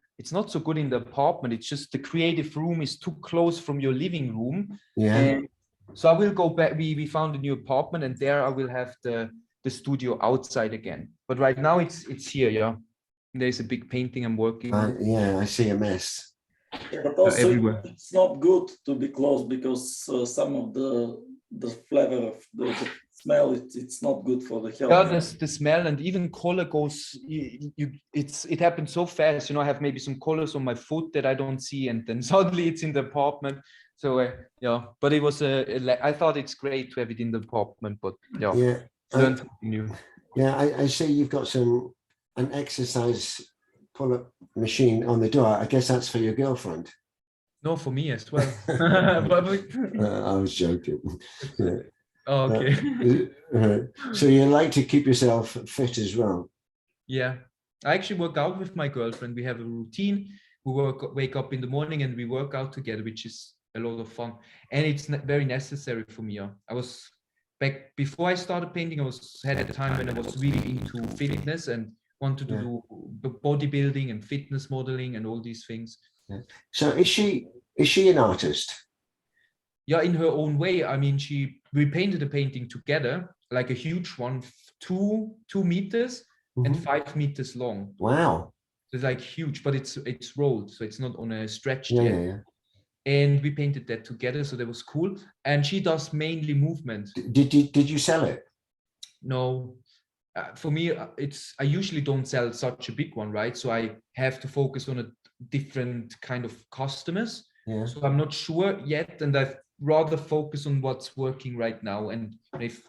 good in the apartment. It's just the creative room is too close from your living room. Yeah. And so I will go back. We found a new apartment, and there I will have the studio outside again. But right now it's here. Yeah, there's a big painting I'm working on. Yeah, I see a mess. But also everywhere. It's not good to be close, because some of the flavor of the smell, it's not good for the health. Yeah, the smell, and even color goes. It happens so fast. I have maybe some colors on my foot that I don't see, and then suddenly it's in the apartment. So yeah, but it was I thought it's great to have it in the apartment, but yeah, learn something new. Yeah, I see you've got an exercise pull-up machine on the door. I guess that's for your girlfriend. No, for me as well. I was joking. Yeah. Oh, okay. So you like to keep yourself fit as well? Yeah, I actually work out with my girlfriend. We have a routine. We wake up in the morning and we work out together, which is a lot of fun, and it's very necessary for me. I was back before I started painting. I had a time when I was really into fitness and wanted to do bodybuilding and fitness modeling and all these things. Yeah. So is she an artist? Yeah, in her own way. I mean, we painted a painting together, like a huge one, 2 meters and 5 meters long. Wow. It's like huge, but it's rolled, so it's not on a stretched yet. Yeah. And we painted that together, so that was cool. And she does mainly movement. Did you sell it? No. For me, I usually don't sell such a big one, right? So I have to focus on a different kind of customers. Yeah. So I'm not sure yet, and I've rather focus on what's working right now. And if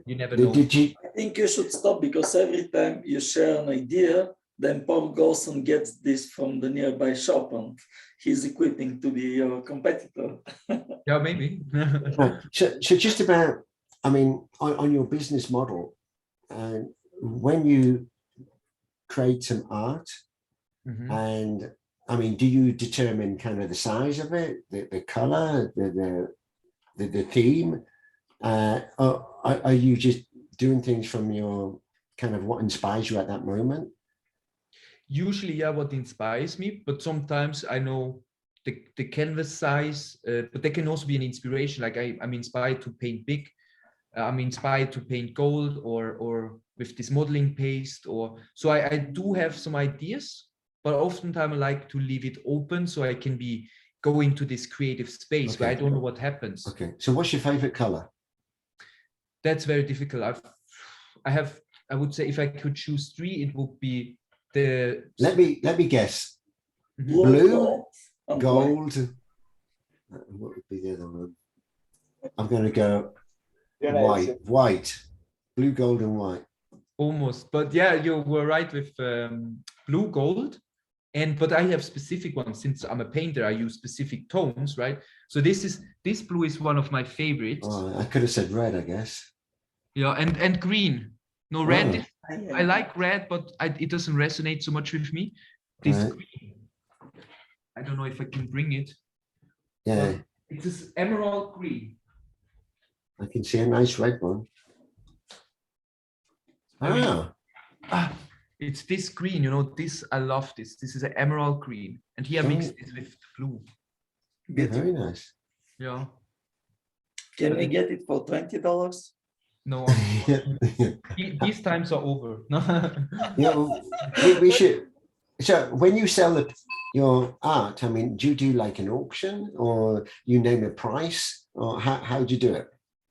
you never know. I think you should stop, because every time you share an idea, then Paul goes and gets this from the nearby shop, and he's equipping to be your competitor. Yeah, maybe. Right. So just about, I mean, on your business model, when you create some art, and I mean, do you determine kind of the size of it, the color, the theme? Or are you just doing things from your kind of what inspires you at that moment? Usually, yeah, what inspires me, but sometimes I know the canvas size, but there can also be an inspiration. Like I'm inspired to paint big. I'm inspired to paint gold or with this modeling paste, or so I do have some ideas, but oftentimes I like to leave it open so I can go into this creative space where I don't know what happens. Okay, so what's your favorite color? That's very difficult. I would say if I could choose three, it would be the. Let me guess. Blue, gold. What would be the other one? I'm going to go white, blue, gold, and white. Almost, but yeah, you were right with blue, gold, but I have specific ones. Since I'm a painter, I use specific tones, right? So this blue is one of my favorites. Oh, I could have said red, I guess. Yeah, and green. No, red. I like red, but it doesn't resonate so much with me. This green, I don't know if I can bring it. Yeah, it's this emerald green. I can see a nice red one. It's this green, you know, this, I love this. This is an emerald green. And here I mix this with blue. Yeah, very nice. Yeah. Can we get it for $20? No, these times are over. Yeah, well, we should. So when you sell your art, I mean, do you do like an auction, or you name a price, or how do you do it?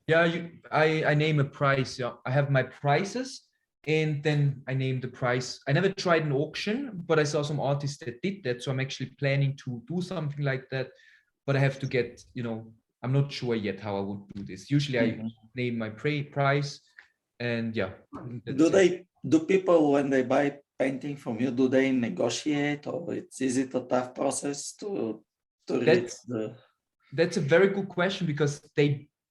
Yeah, I name a price. Yeah, I have my prices, and then I name the price. I never tried an auction, but I saw some artists that did that, so I'm actually planning to do something like that. But I have to get, you know, I'm not sure yet how I would do this. Usually I name my price, and yeah. Do people, when they buy painting from you, do they negotiate, or is it a tough process to reach the? That's a very good question, because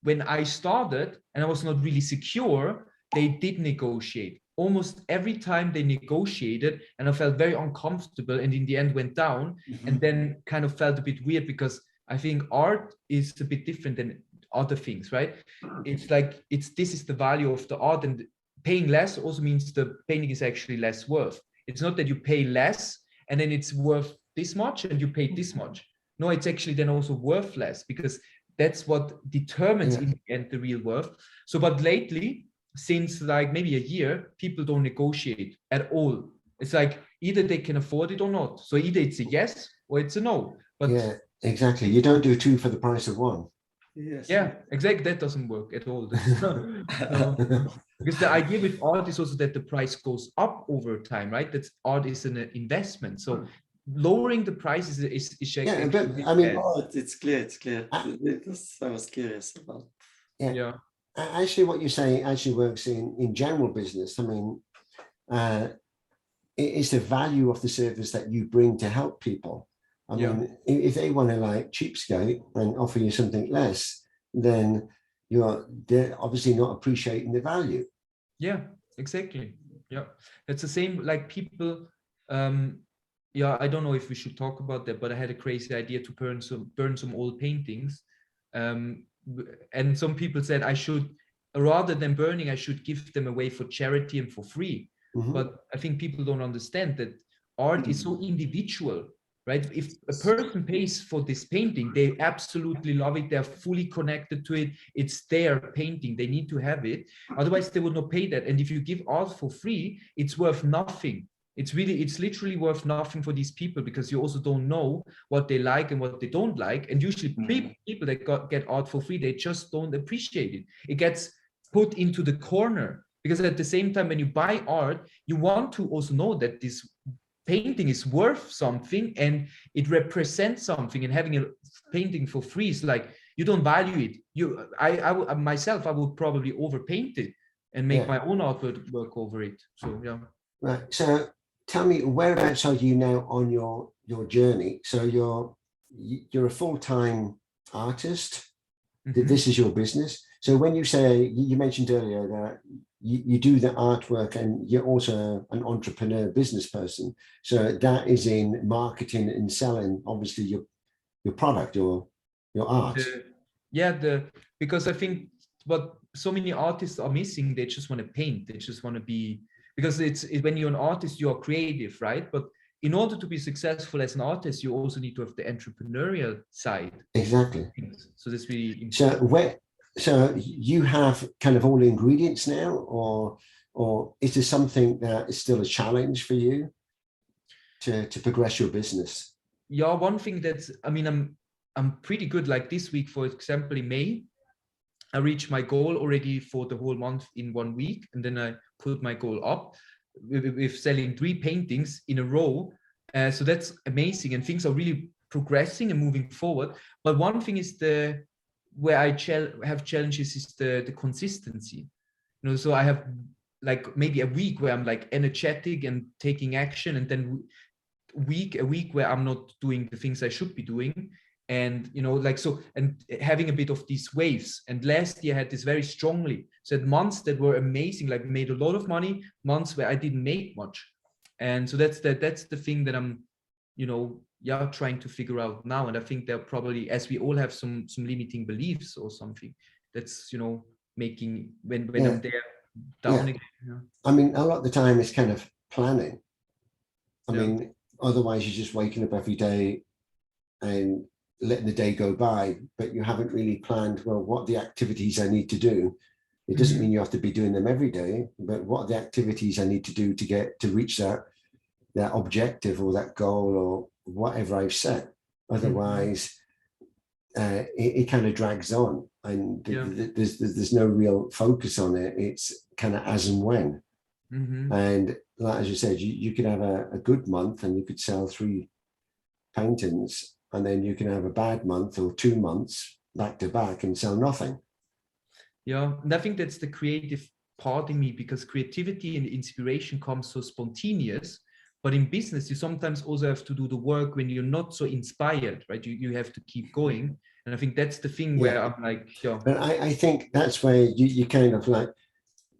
when I started and I was not really secure, they did negotiate. Almost every time they negotiated, and I felt very uncomfortable, and in the end went down, and then kind of felt a bit weird, because I think art is a bit different than other things, right? It's like, this is the value of the art, and paying less also means the painting is actually less worth. It's not that you pay less and then it's worth this much and you pay this much. No, it's actually then also worth less, because that's what determines in the end the real worth. So, but lately, since like maybe a year, people don't negotiate at all. It's like either they can afford it or not. So either it's a yes or it's a no. But yeah, exactly. You don't do two for the price of one. Yes. Yeah, exactly. That doesn't work at all. Because the idea with art is also that the price goes up over time, right? That art is an investment. So lowering the prices is yeah, but I mean, it's clear. It's clear. I was curious about. Yeah. Actually, what you're saying actually works in general business. I mean, it's the value of the service that you bring to help people. I mean, if they want to like cheapskate and offer you something less, then they're obviously not appreciating the value. Yeah, exactly. Yeah, it's the same like people. Yeah, I don't know if we should talk about that, but I had a crazy idea to burn some old paintings, and some people said I should, rather than burning, I should give them away for charity and for free. But I think people don't understand that art is so individual. Right? If a person pays for this painting, they absolutely love it. They're fully connected to it. It's their painting. They need to have it. Otherwise, they would not pay that. And if you give art for free, it's worth nothing. It's literally worth nothing for these people, because you also don't know what they like and what they don't like. And usually people that get art for free, they just don't appreciate it. It gets put into the corner, because at the same time, when you buy art, you want to also know that this painting is worth something and it represents something, and having a painting for free is like, you don't value it. I would probably overpaint it and make my own artwork over it. So yeah. Right. So tell me, whereabouts are you now on your journey? So you're a full-time artist. This is your business. So when you say, you mentioned earlier that you do the artwork and you're also an entrepreneur business person. So that is in marketing and selling, obviously, your product, your art. Because I think what so many artists are missing, they just want to paint. They just want to be, because when you're an artist, you are creative, right? But in order to be successful as an artist, you also need to have the entrepreneurial side. Exactly. So that's really important. So you have kind of all the ingredients now, or is there something that is still a challenge for you to progress your business? Yeah, one thing that's, I mean, I'm pretty good. Like this week, for example, in May, I reached my goal already for the whole month in 1 week, and then I put my goal up with selling 3 paintings in a row. So that's amazing, and things are really progressing and moving forward. But one thing is where I have challenges is the consistency. You know, so I have like maybe a week where I'm like energetic and taking action, and then a week where I'm not doing the things I should be doing. And, you know, like, so, and having a bit of these waves. And last year I had this very strongly. So months that were amazing, like made a lot of money, months where I didn't make much. And so that's the thing that I'm, you know, trying to figure out now. And I think they're probably, as we all have some limiting beliefs or something, that's, you know, making when I'm there down again. Yeah. I mean, a lot of the time it's kind of planning. I mean, otherwise you're just waking up every day and letting the day go by, but you haven't really planned, well, what the activities I need to do. It doesn't mean you have to be doing them every day, but what are the activities I need to do to reach that objective or that goal or whatever I've set. Otherwise, it kind of drags on, and there's no real focus on it. It's kind of as and when. And like, as you said, you could have a good month and you could sell 3 paintings, and then you can have a bad month or 2 months back to back and sell nothing. Yeah, and I think that's the creative part in me, because creativity and inspiration comes so spontaneous. But in business, you sometimes also have to do the work when you're not so inspired, right? You have to keep going. And I think that's the thing where I'm like, But I think that's where you kind of like,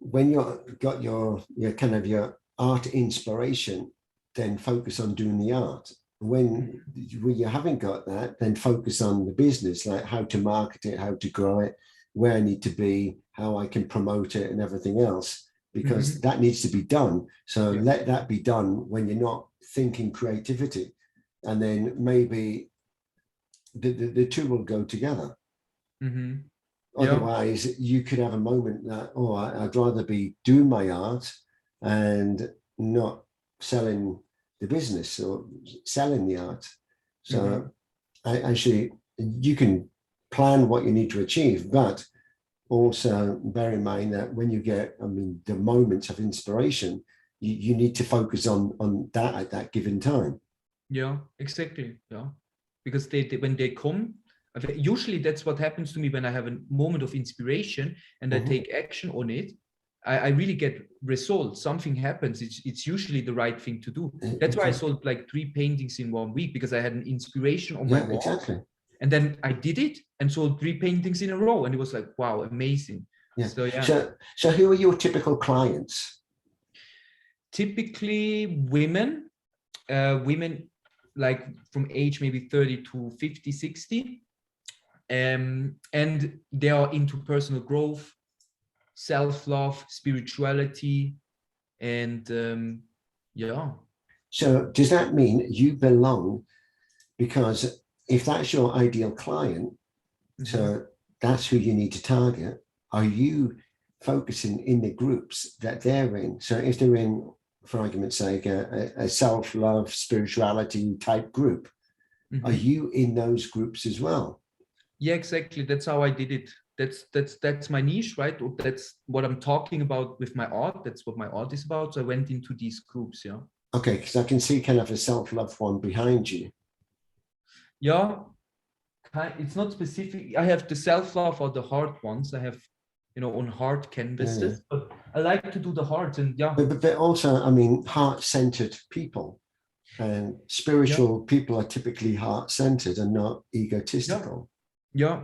when you've got your kind of your art inspiration, then focus on doing the art. When you haven't got that, then focus on the business, like how to market it, how to grow it, where I need to be, how I can promote it and everything else, because that needs to be done. So let that be done when you're not thinking creativity, and then maybe the two will go together. Otherwise, you could have a moment that, oh, I'd rather be doing my art and not selling the business or selling the art. So actually, you can plan what you need to achieve, but also bear in mind that when you get, I mean, the moments of inspiration, you need to focus on that at that given time. Yeah, exactly. Yeah, because when they come, usually that's what happens to me when I have a moment of inspiration and I take action on it. I really get results. Something happens. It's usually the right thing to do. That's why I sold like 3 paintings in 1 week, because I had an inspiration on my wall. Exactly. And then I did it and sold 3 paintings in a row, and it was like, wow, amazing. Yeah. So who are your typical clients? Typically women like from age maybe 30 to 50, 60. And they are into personal growth, self-love, spirituality, and So does that mean you belong, because if that's your ideal client, so that's who you need to target, are you focusing in the groups that they're in? So if they're in, for argument's sake, a self-love, spirituality type group, are you in those groups as well? Yeah, exactly. That's how I did it. That's my niche, right? That's what I'm talking about with my art. That's what my art is about. So I went into these groups. Yeah. Okay, because I can see kind of a self-love one behind you. Yeah, it's not specific. I have the self-love or the heart ones. I have, you know, on hard canvases. But I like to do the heart, and yeah. But also, I mean, heart-centered people and spiritual people are typically heart-centered and not egotistical. Yeah.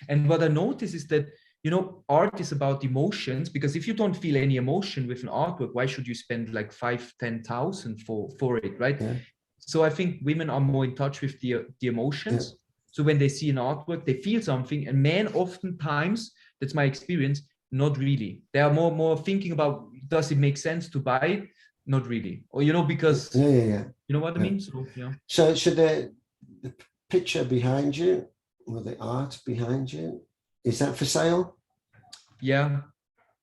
And what I notice is that, you know, art is about emotions, because if you don't feel any emotion with an artwork, why should you spend like 5,000-10,000 for it, right? Yeah. So I think women are more in touch with the emotions. Yeah. So when they see an artwork, they feel something, and men oftentimes, that's my experience, not really. They are more thinking about, does it make sense to buy? Not really. Or, you know, because, Yeah. you know what I mean? So, yeah. So the picture behind you, or the art behind you, is that for sale? Yeah,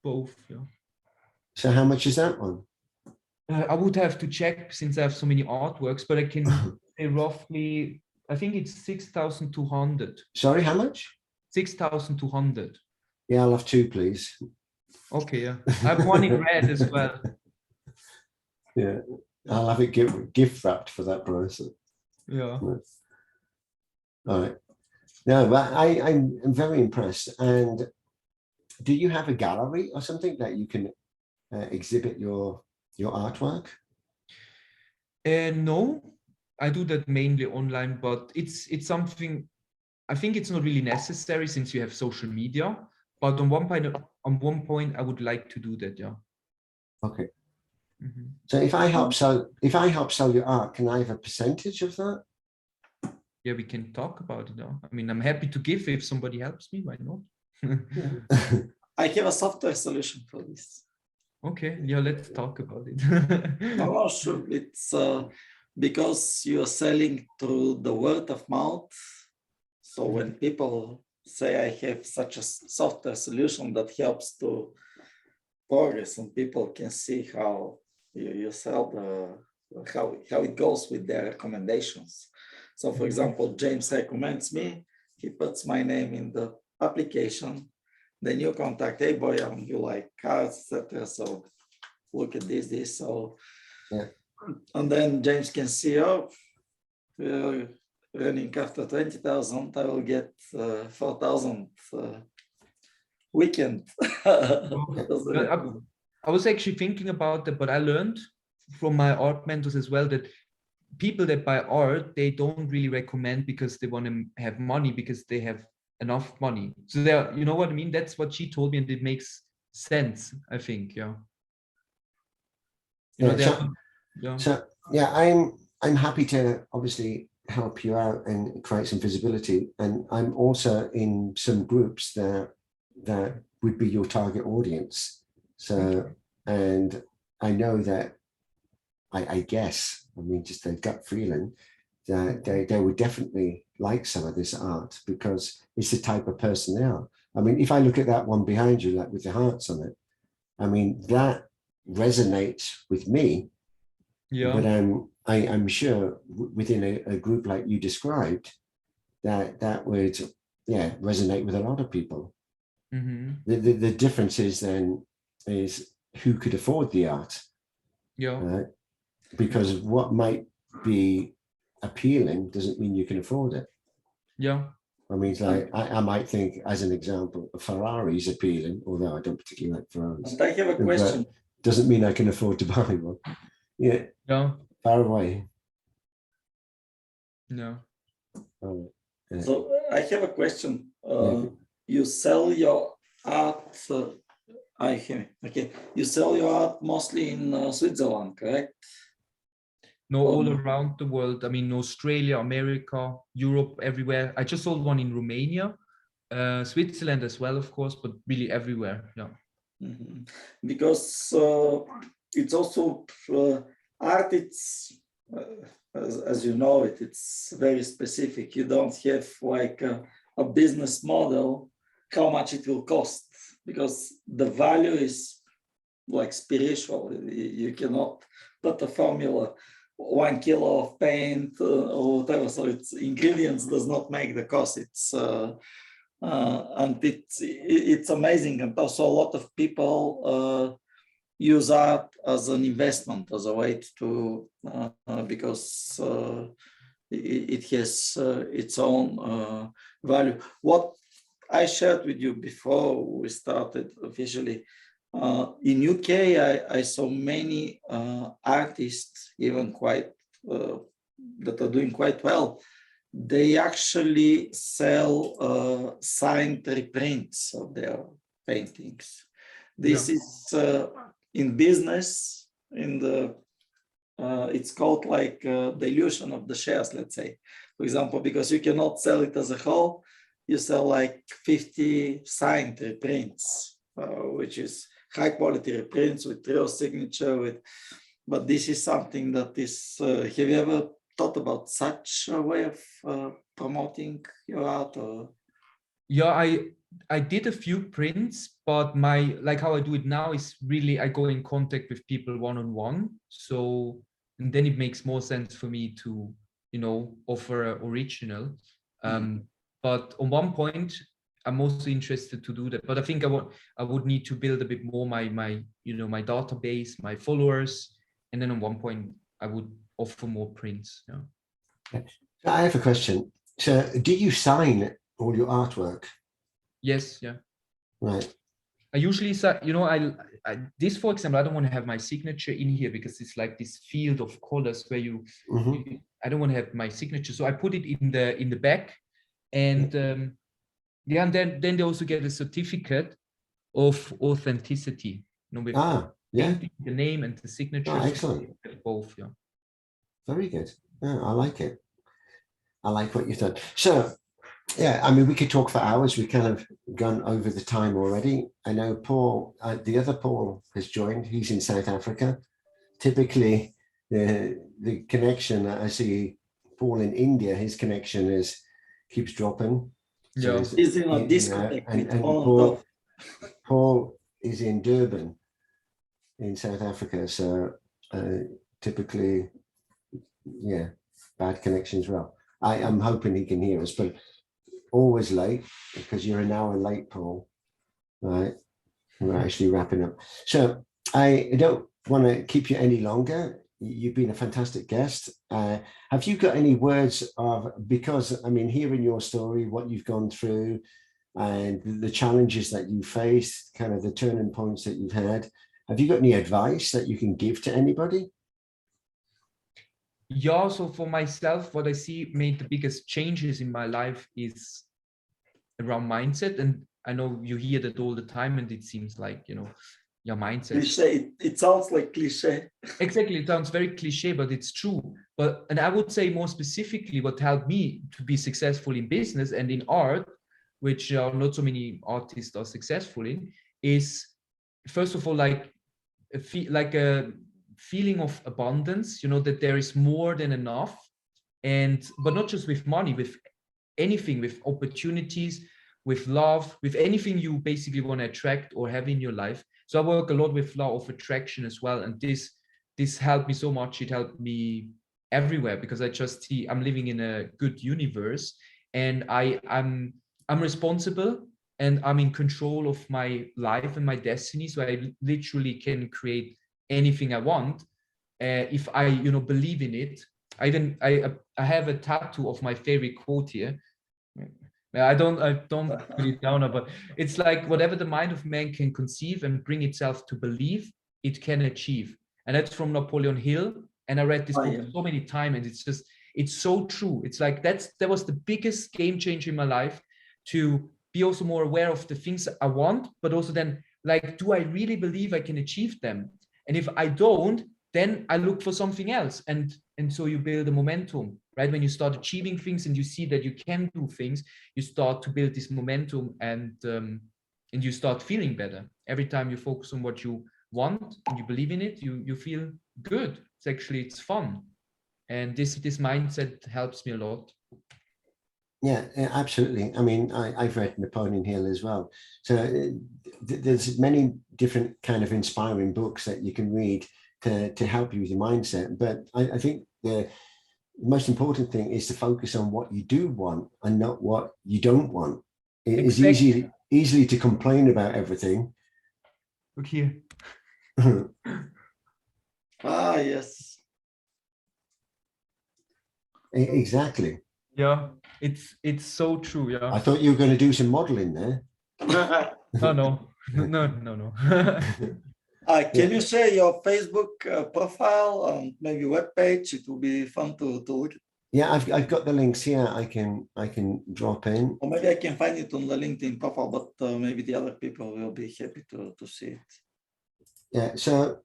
both, yeah. So how much is that one? I would have to check since I have so many artworks, but I can say roughly, I think it's 6,200. Sorry, how much? 6,200. Yeah, I'll have two, please. Okay, yeah. I have one in red as well. Yeah, I'll have it gift wrapped for that price. Yeah. All right. No, but I'm very impressed. And do you have a gallery or something that you can exhibit your artwork? No, I do that mainly online, but it's something, I think it's not really necessary since you have social media. But on one point, I would like to do that. Yeah. Okay. Mm-hmm. So if I help sell your art, can I have a percentage of that? Yeah, we can talk about it now. I mean, I'm happy to give if somebody helps me. Why not? I have a software solution for this. Okay, yeah, let's talk about it. No, sure. It's because you're selling through the word of mouth. So when people say I have such a software solution that helps to progress, and people can see how you sell how it goes with their recommendations. So for example, James recommends me, he puts my name in the application, then you contact, hey boy, you like cars, etc. So look at this. So yeah. And then James can see, oh, running after 20,000, I will get 4,000 weekend. I was actually thinking about that, but I learned from my art mentors as well that people that buy art, they don't really recommend because they want to have money, because they have enough money. So they're, you know what I mean? That's what she told me, and it makes sense, I think. Yeah. You know, so I'm happy to obviously help you out and create some visibility. And I'm also in some groups that would be your target audience. So, and I know that I guess, I mean, just a gut feeling that they would definitely like some of this art because it's the type of person they are. I mean, if I look at that one behind you, like with the hearts on it, I mean, that resonates with me. Yeah. But I'm sure within a group like you described, that would, yeah, resonate with a lot of people. Mm-hmm. The difference is then is who could afford the art. Yeah. Because what might be appealing doesn't mean you can afford it. Yeah. I mean, like I might think, as an example, a Ferrari is appealing, although I don't particularly like Ferraris. I have a question. But doesn't mean I can afford to buy one. Yeah. No. Far away. No. Yeah. So I have a question. You sell your art. You sell your art mostly in Switzerland, correct? No, all around the world. I mean, Australia, America, Europe, everywhere. I just sold one in Romania, Switzerland as well, of course, but really everywhere. Yeah. Mm-hmm. Because it's also art. It's as you know it's very specific. You don't have like a business model, how much it will cost, because the value is like spiritual. You cannot put a formula, 1 kilo of paint or whatever. So it's ingredients does not make the cost. It's and it's amazing. And also a lot of people use art as an investment, as a way to because it has its own value. What I shared with you before we started officially, In UK, I saw many artists, even quite that are doing quite well. They actually sell signed reprints of their paintings. This is in business, in the it's called like the illusion of the shares, let's say. For example, because you cannot sell it as a whole, you sell like 50 signed reprints, which is high quality reprints with real signature. But this is something that is, have you ever thought about such a way of promoting your art? Or? Yeah, I did a few prints, but like how I do it now is really I go in contact with people one-on-one. So, and then it makes more sense for me to, you know, offer an original. But on one point, I'm also interested to do that. But I think I would need to build a bit more my you know, my database, my followers, and then on one point I would offer more prints. Yeah. So I have a question. So, do you sign all your artwork? Yes. Yeah. Right. I usually say, you know, I this, for example, I don't want to have my signature in here because it's like this field of colors where I don't want to have my signature, so I put it in the back, and yeah, and then they also get a certificate of authenticity. You know, with the name and the signature. Oh, excellent. Both, yeah. Very good. Yeah, I like it. I like what you've done. So, yeah, I mean, we could talk for hours. We've kind of gone over the time already. I know Paul, the other Paul has joined. He's in South Africa. Typically, the connection, I see Paul in India, his connection keeps dropping. So he's in a discotheque. And Paul is in Durban in South Africa. So typically, yeah, bad connection as well. I am hoping he can hear us, but always late because you're an hour late, Paul. Right, we're actually wrapping up. So I don't want to keep you any longer. You've been a fantastic guest. Have you got any words of, because I mean, hearing your story, what you've gone through and the challenges that you faced, kind of the turning points that you've had, have you got any advice that you can give to anybody? Yeah, so for myself, what I see made the biggest changes in my life is around mindset. And I know you hear that all the time, and it seems like, you know, your mindset. Cliche. It sounds like cliche. Exactly, it sounds very cliche, but it's true. And I would say more specifically, what helped me to be successful in business and in art, which not so many artists are successful in, is first of all like a feeling of abundance. You know, that there is more than enough, but not just with money, with anything, with opportunities, with love, with anything you basically want to attract or have in your life. So I work a lot with law of attraction as well. And this helped me so much. It helped me everywhere because I just see I'm living in a good universe, and I'm responsible and I'm in control of my life and my destiny. So I literally can create anything I want if I, you know, believe in it. I have a tattoo of my favorite quote here. I don't put it down, but it's like, whatever the mind of man can conceive and bring itself to believe, it can achieve. And that's from Napoleon Hill. And I read this book so many times, and it's so true. It's like that was the biggest game changer in my life, to be also more aware of the things I want, but also then, like, do I really believe I can achieve them? And if I don't, then I look for something else. And so you build a momentum, right? When you start achieving things and you see that you can do things, you start to build this momentum, and you start feeling better. Every time you focus on what you want and you believe in it, you feel good. It's fun. And this mindset helps me a lot. Yeah, absolutely. I mean, I've read Napoleon Hill as well. So there's many different kind of inspiring books that you can read to help you with your mindset. But I think the most important thing is to focus on what you do want and not what you don't want. It's easily to complain about everything. Look here. Yes. Exactly. Yeah, it's so true. Yeah. I thought you were going to do some modeling there. No. No. Can you share your Facebook profile and maybe webpage? It will be fun to look at. Yeah, I've got the links here. I can drop in. Or maybe I can find it on the LinkedIn profile, but maybe the other people will be happy to see it. Yeah, so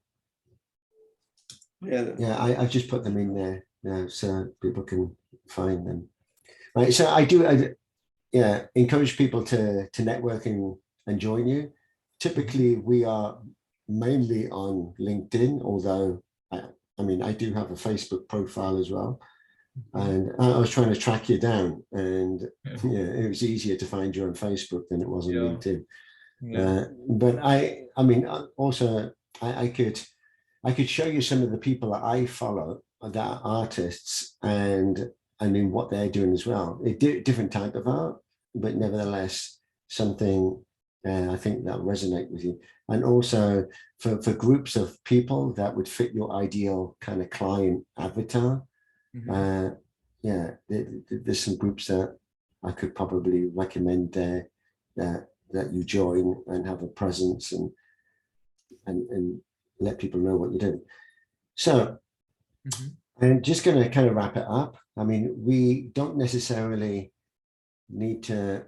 Yeah, I've just put them in there now so people can find them. Right, so I encourage people to network and join you. Typically, we are mainly on LinkedIn, although I mean, I do have a Facebook profile as well. And I was trying to track you down, and it was easier to find you on Facebook than it was on LinkedIn. But I mean, also I could show you some of the people that I follow that are artists, and I mean what they're doing as well. Different type of art, but nevertheless something I think that resonate with you. And also for groups of people that would fit your ideal kind of client avatar. There's some groups that I could probably recommend there that you join and have a presence and let people know what you're doing. So I'm just going to kind of wrap it up. I mean, we don't necessarily need to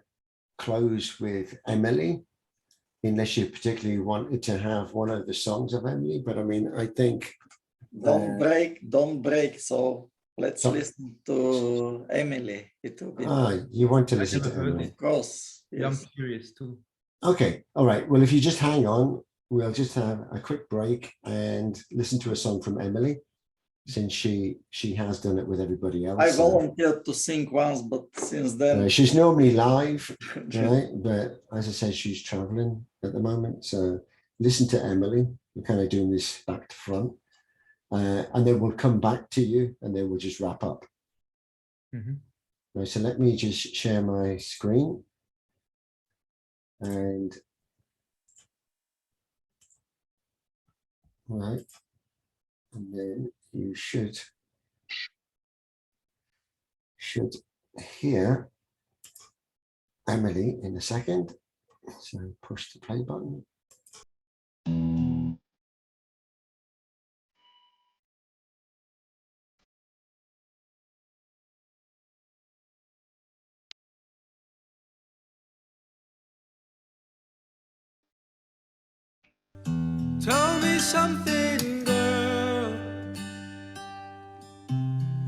close with Emily unless you particularly wanted to have one of the songs of Emily, but I mean, I think don't break. So let's listen to Emily. It will be you want to listen to Emily? Of course. Yes. I'm curious too. Okay, all right. Well, if you just hang on, we'll just have a quick break and listen to a song from Emily, since she has done it with everybody else. I volunteered to sing once, but since then she's normally live, right? But as I said, she's traveling at the moment. So listen to Emily. We're kind of doing this back to front. And then we'll come back to you and then we'll just wrap up. Right, so let me just share my screen. And right, and then you should hear Emily in a second. So push the play button. Tell me something, girl.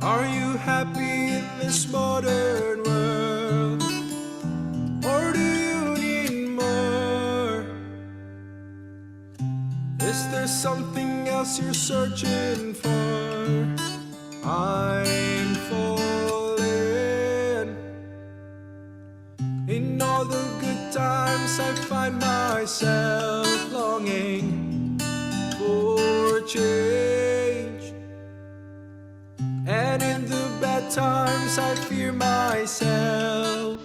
Are you happy in this modern world? Or do you need more? Is there something else you're searching for? I'm falling. In all the good times I find myself longing for change, and in the bad times I fear myself.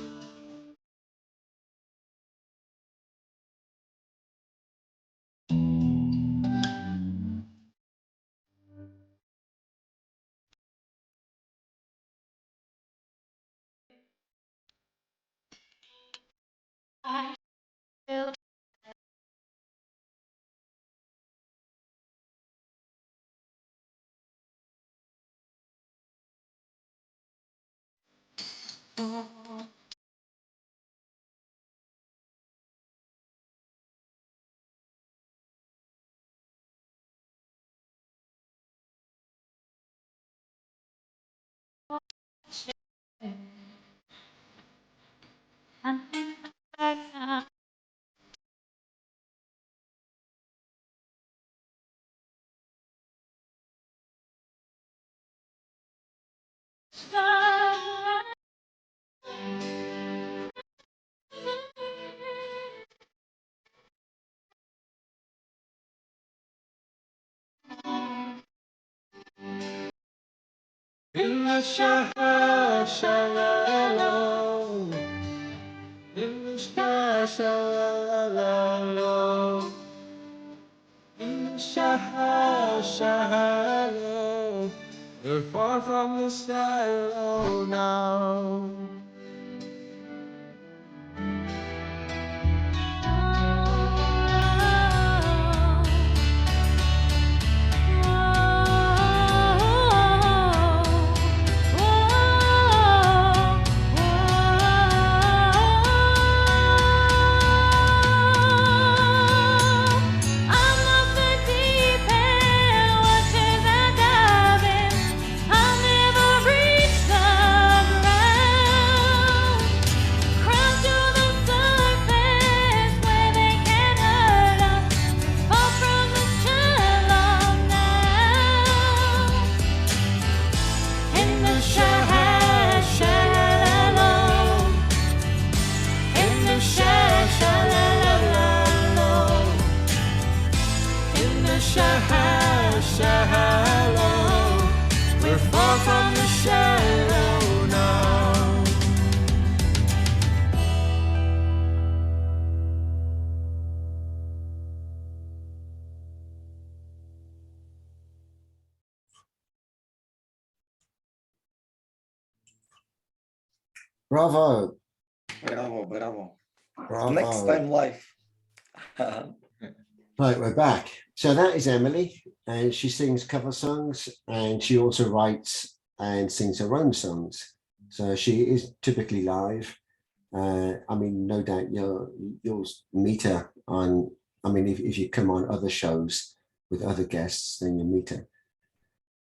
I feel in the shallow, in the sky, shallow, in the shallow, we're far from the shallow now. shallow. We're far from the shallow now. Bravo. Bravo, bravo. Bravo. Next time live. Right, we're back. So that is Emily, and she sings cover songs, and she also writes and sings her own songs. So she is typically live. I mean, no doubt you'll meet her on, I mean, if you come on other shows with other guests, then you'll meet her.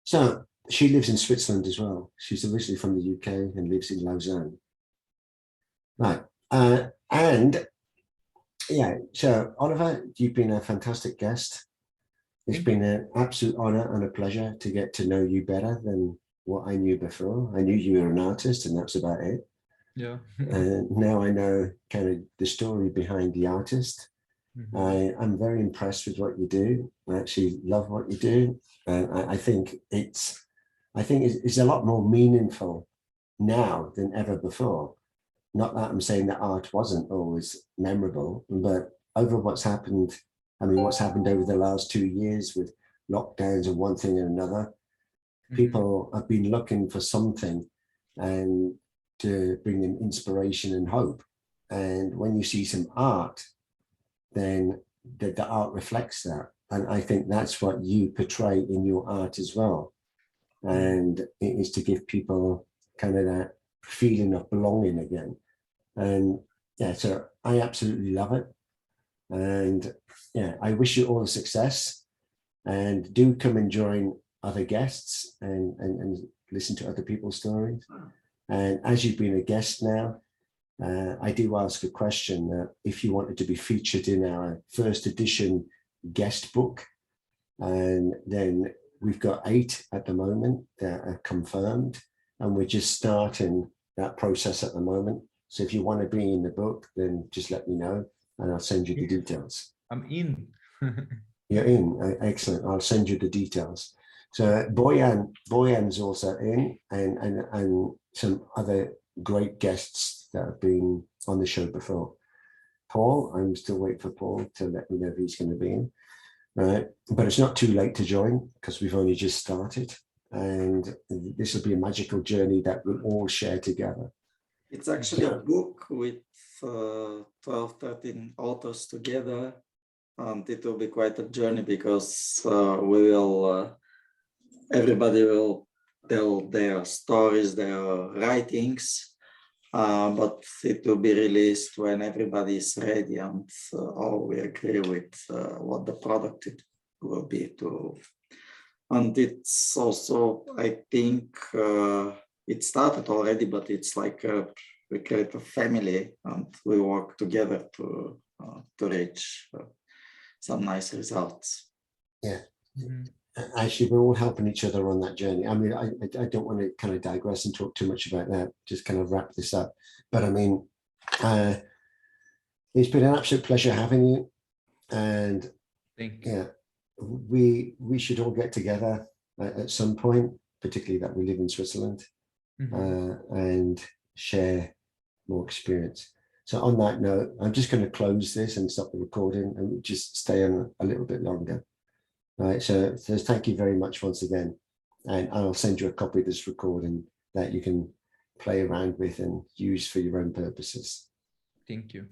So she lives in Switzerland as well. She's originally from the UK and lives in Lausanne. Right, and yeah, so Oliver, you've been a fantastic guest. It's been an absolute honor and a pleasure to get to know you better than what I knew before. I knew you were an artist and that's about it. Yeah. And now I know kind of the story behind the artist. I'm very impressed with what you do. I actually love what you do. I think it's a lot more meaningful now than ever before. Not that I'm saying that art wasn't always memorable, but over what's happened, I mean, what's happened over the last 2 years with lockdowns and one thing and another, people have been looking for something and to bring them inspiration and hope. And when you see some art, then the art reflects that. And I think that's what you portray in your art as well. And it is to give people kind of that feeling of belonging again. And yeah, so I absolutely love it. And yeah, I wish you all the success, and do come and join other guests and listen to other people's stories. And as you've been a guest now, I do ask a question that if you wanted to be featured in our first edition guest book, and then we've got 8 at the moment that are confirmed, and we're just starting that process at the moment. So if you want to be in the book, then just let me know and I'll send you the details. I'm in. You're in, excellent. I'll send you the details. So Boyan's also in, and some other great guests that have been on the show before. Paul, I'm still waiting for Paul to let me know if he's going to be in. But it's not too late to join because we've only just started, and this will be a magical journey that we'll all share together. It's actually a book with 12, 13 authors together, and it will be quite a journey because everybody will tell their stories, their writings, but it will be released when everybody is ready and all we agree with what the product it will be. And it's also, I think, it started already, but it's like we create a family and we work together to reach some nice results. Yeah. Actually, we're all helping each other on that journey. I mean, I don't want to kind of digress and talk too much about that, just kind of wrap this up. But I mean, it's been an absolute pleasure having you. And Thank you. yeah, we should all get together at some point, particularly that we live in Switzerland, and share more experience. So on that note, I'm just going to close this and stop the recording and just stay on a little bit longer. All right, so thank you very much once again. And I'll send you a copy of this recording that you can play around with and use for your own purposes. Thank you.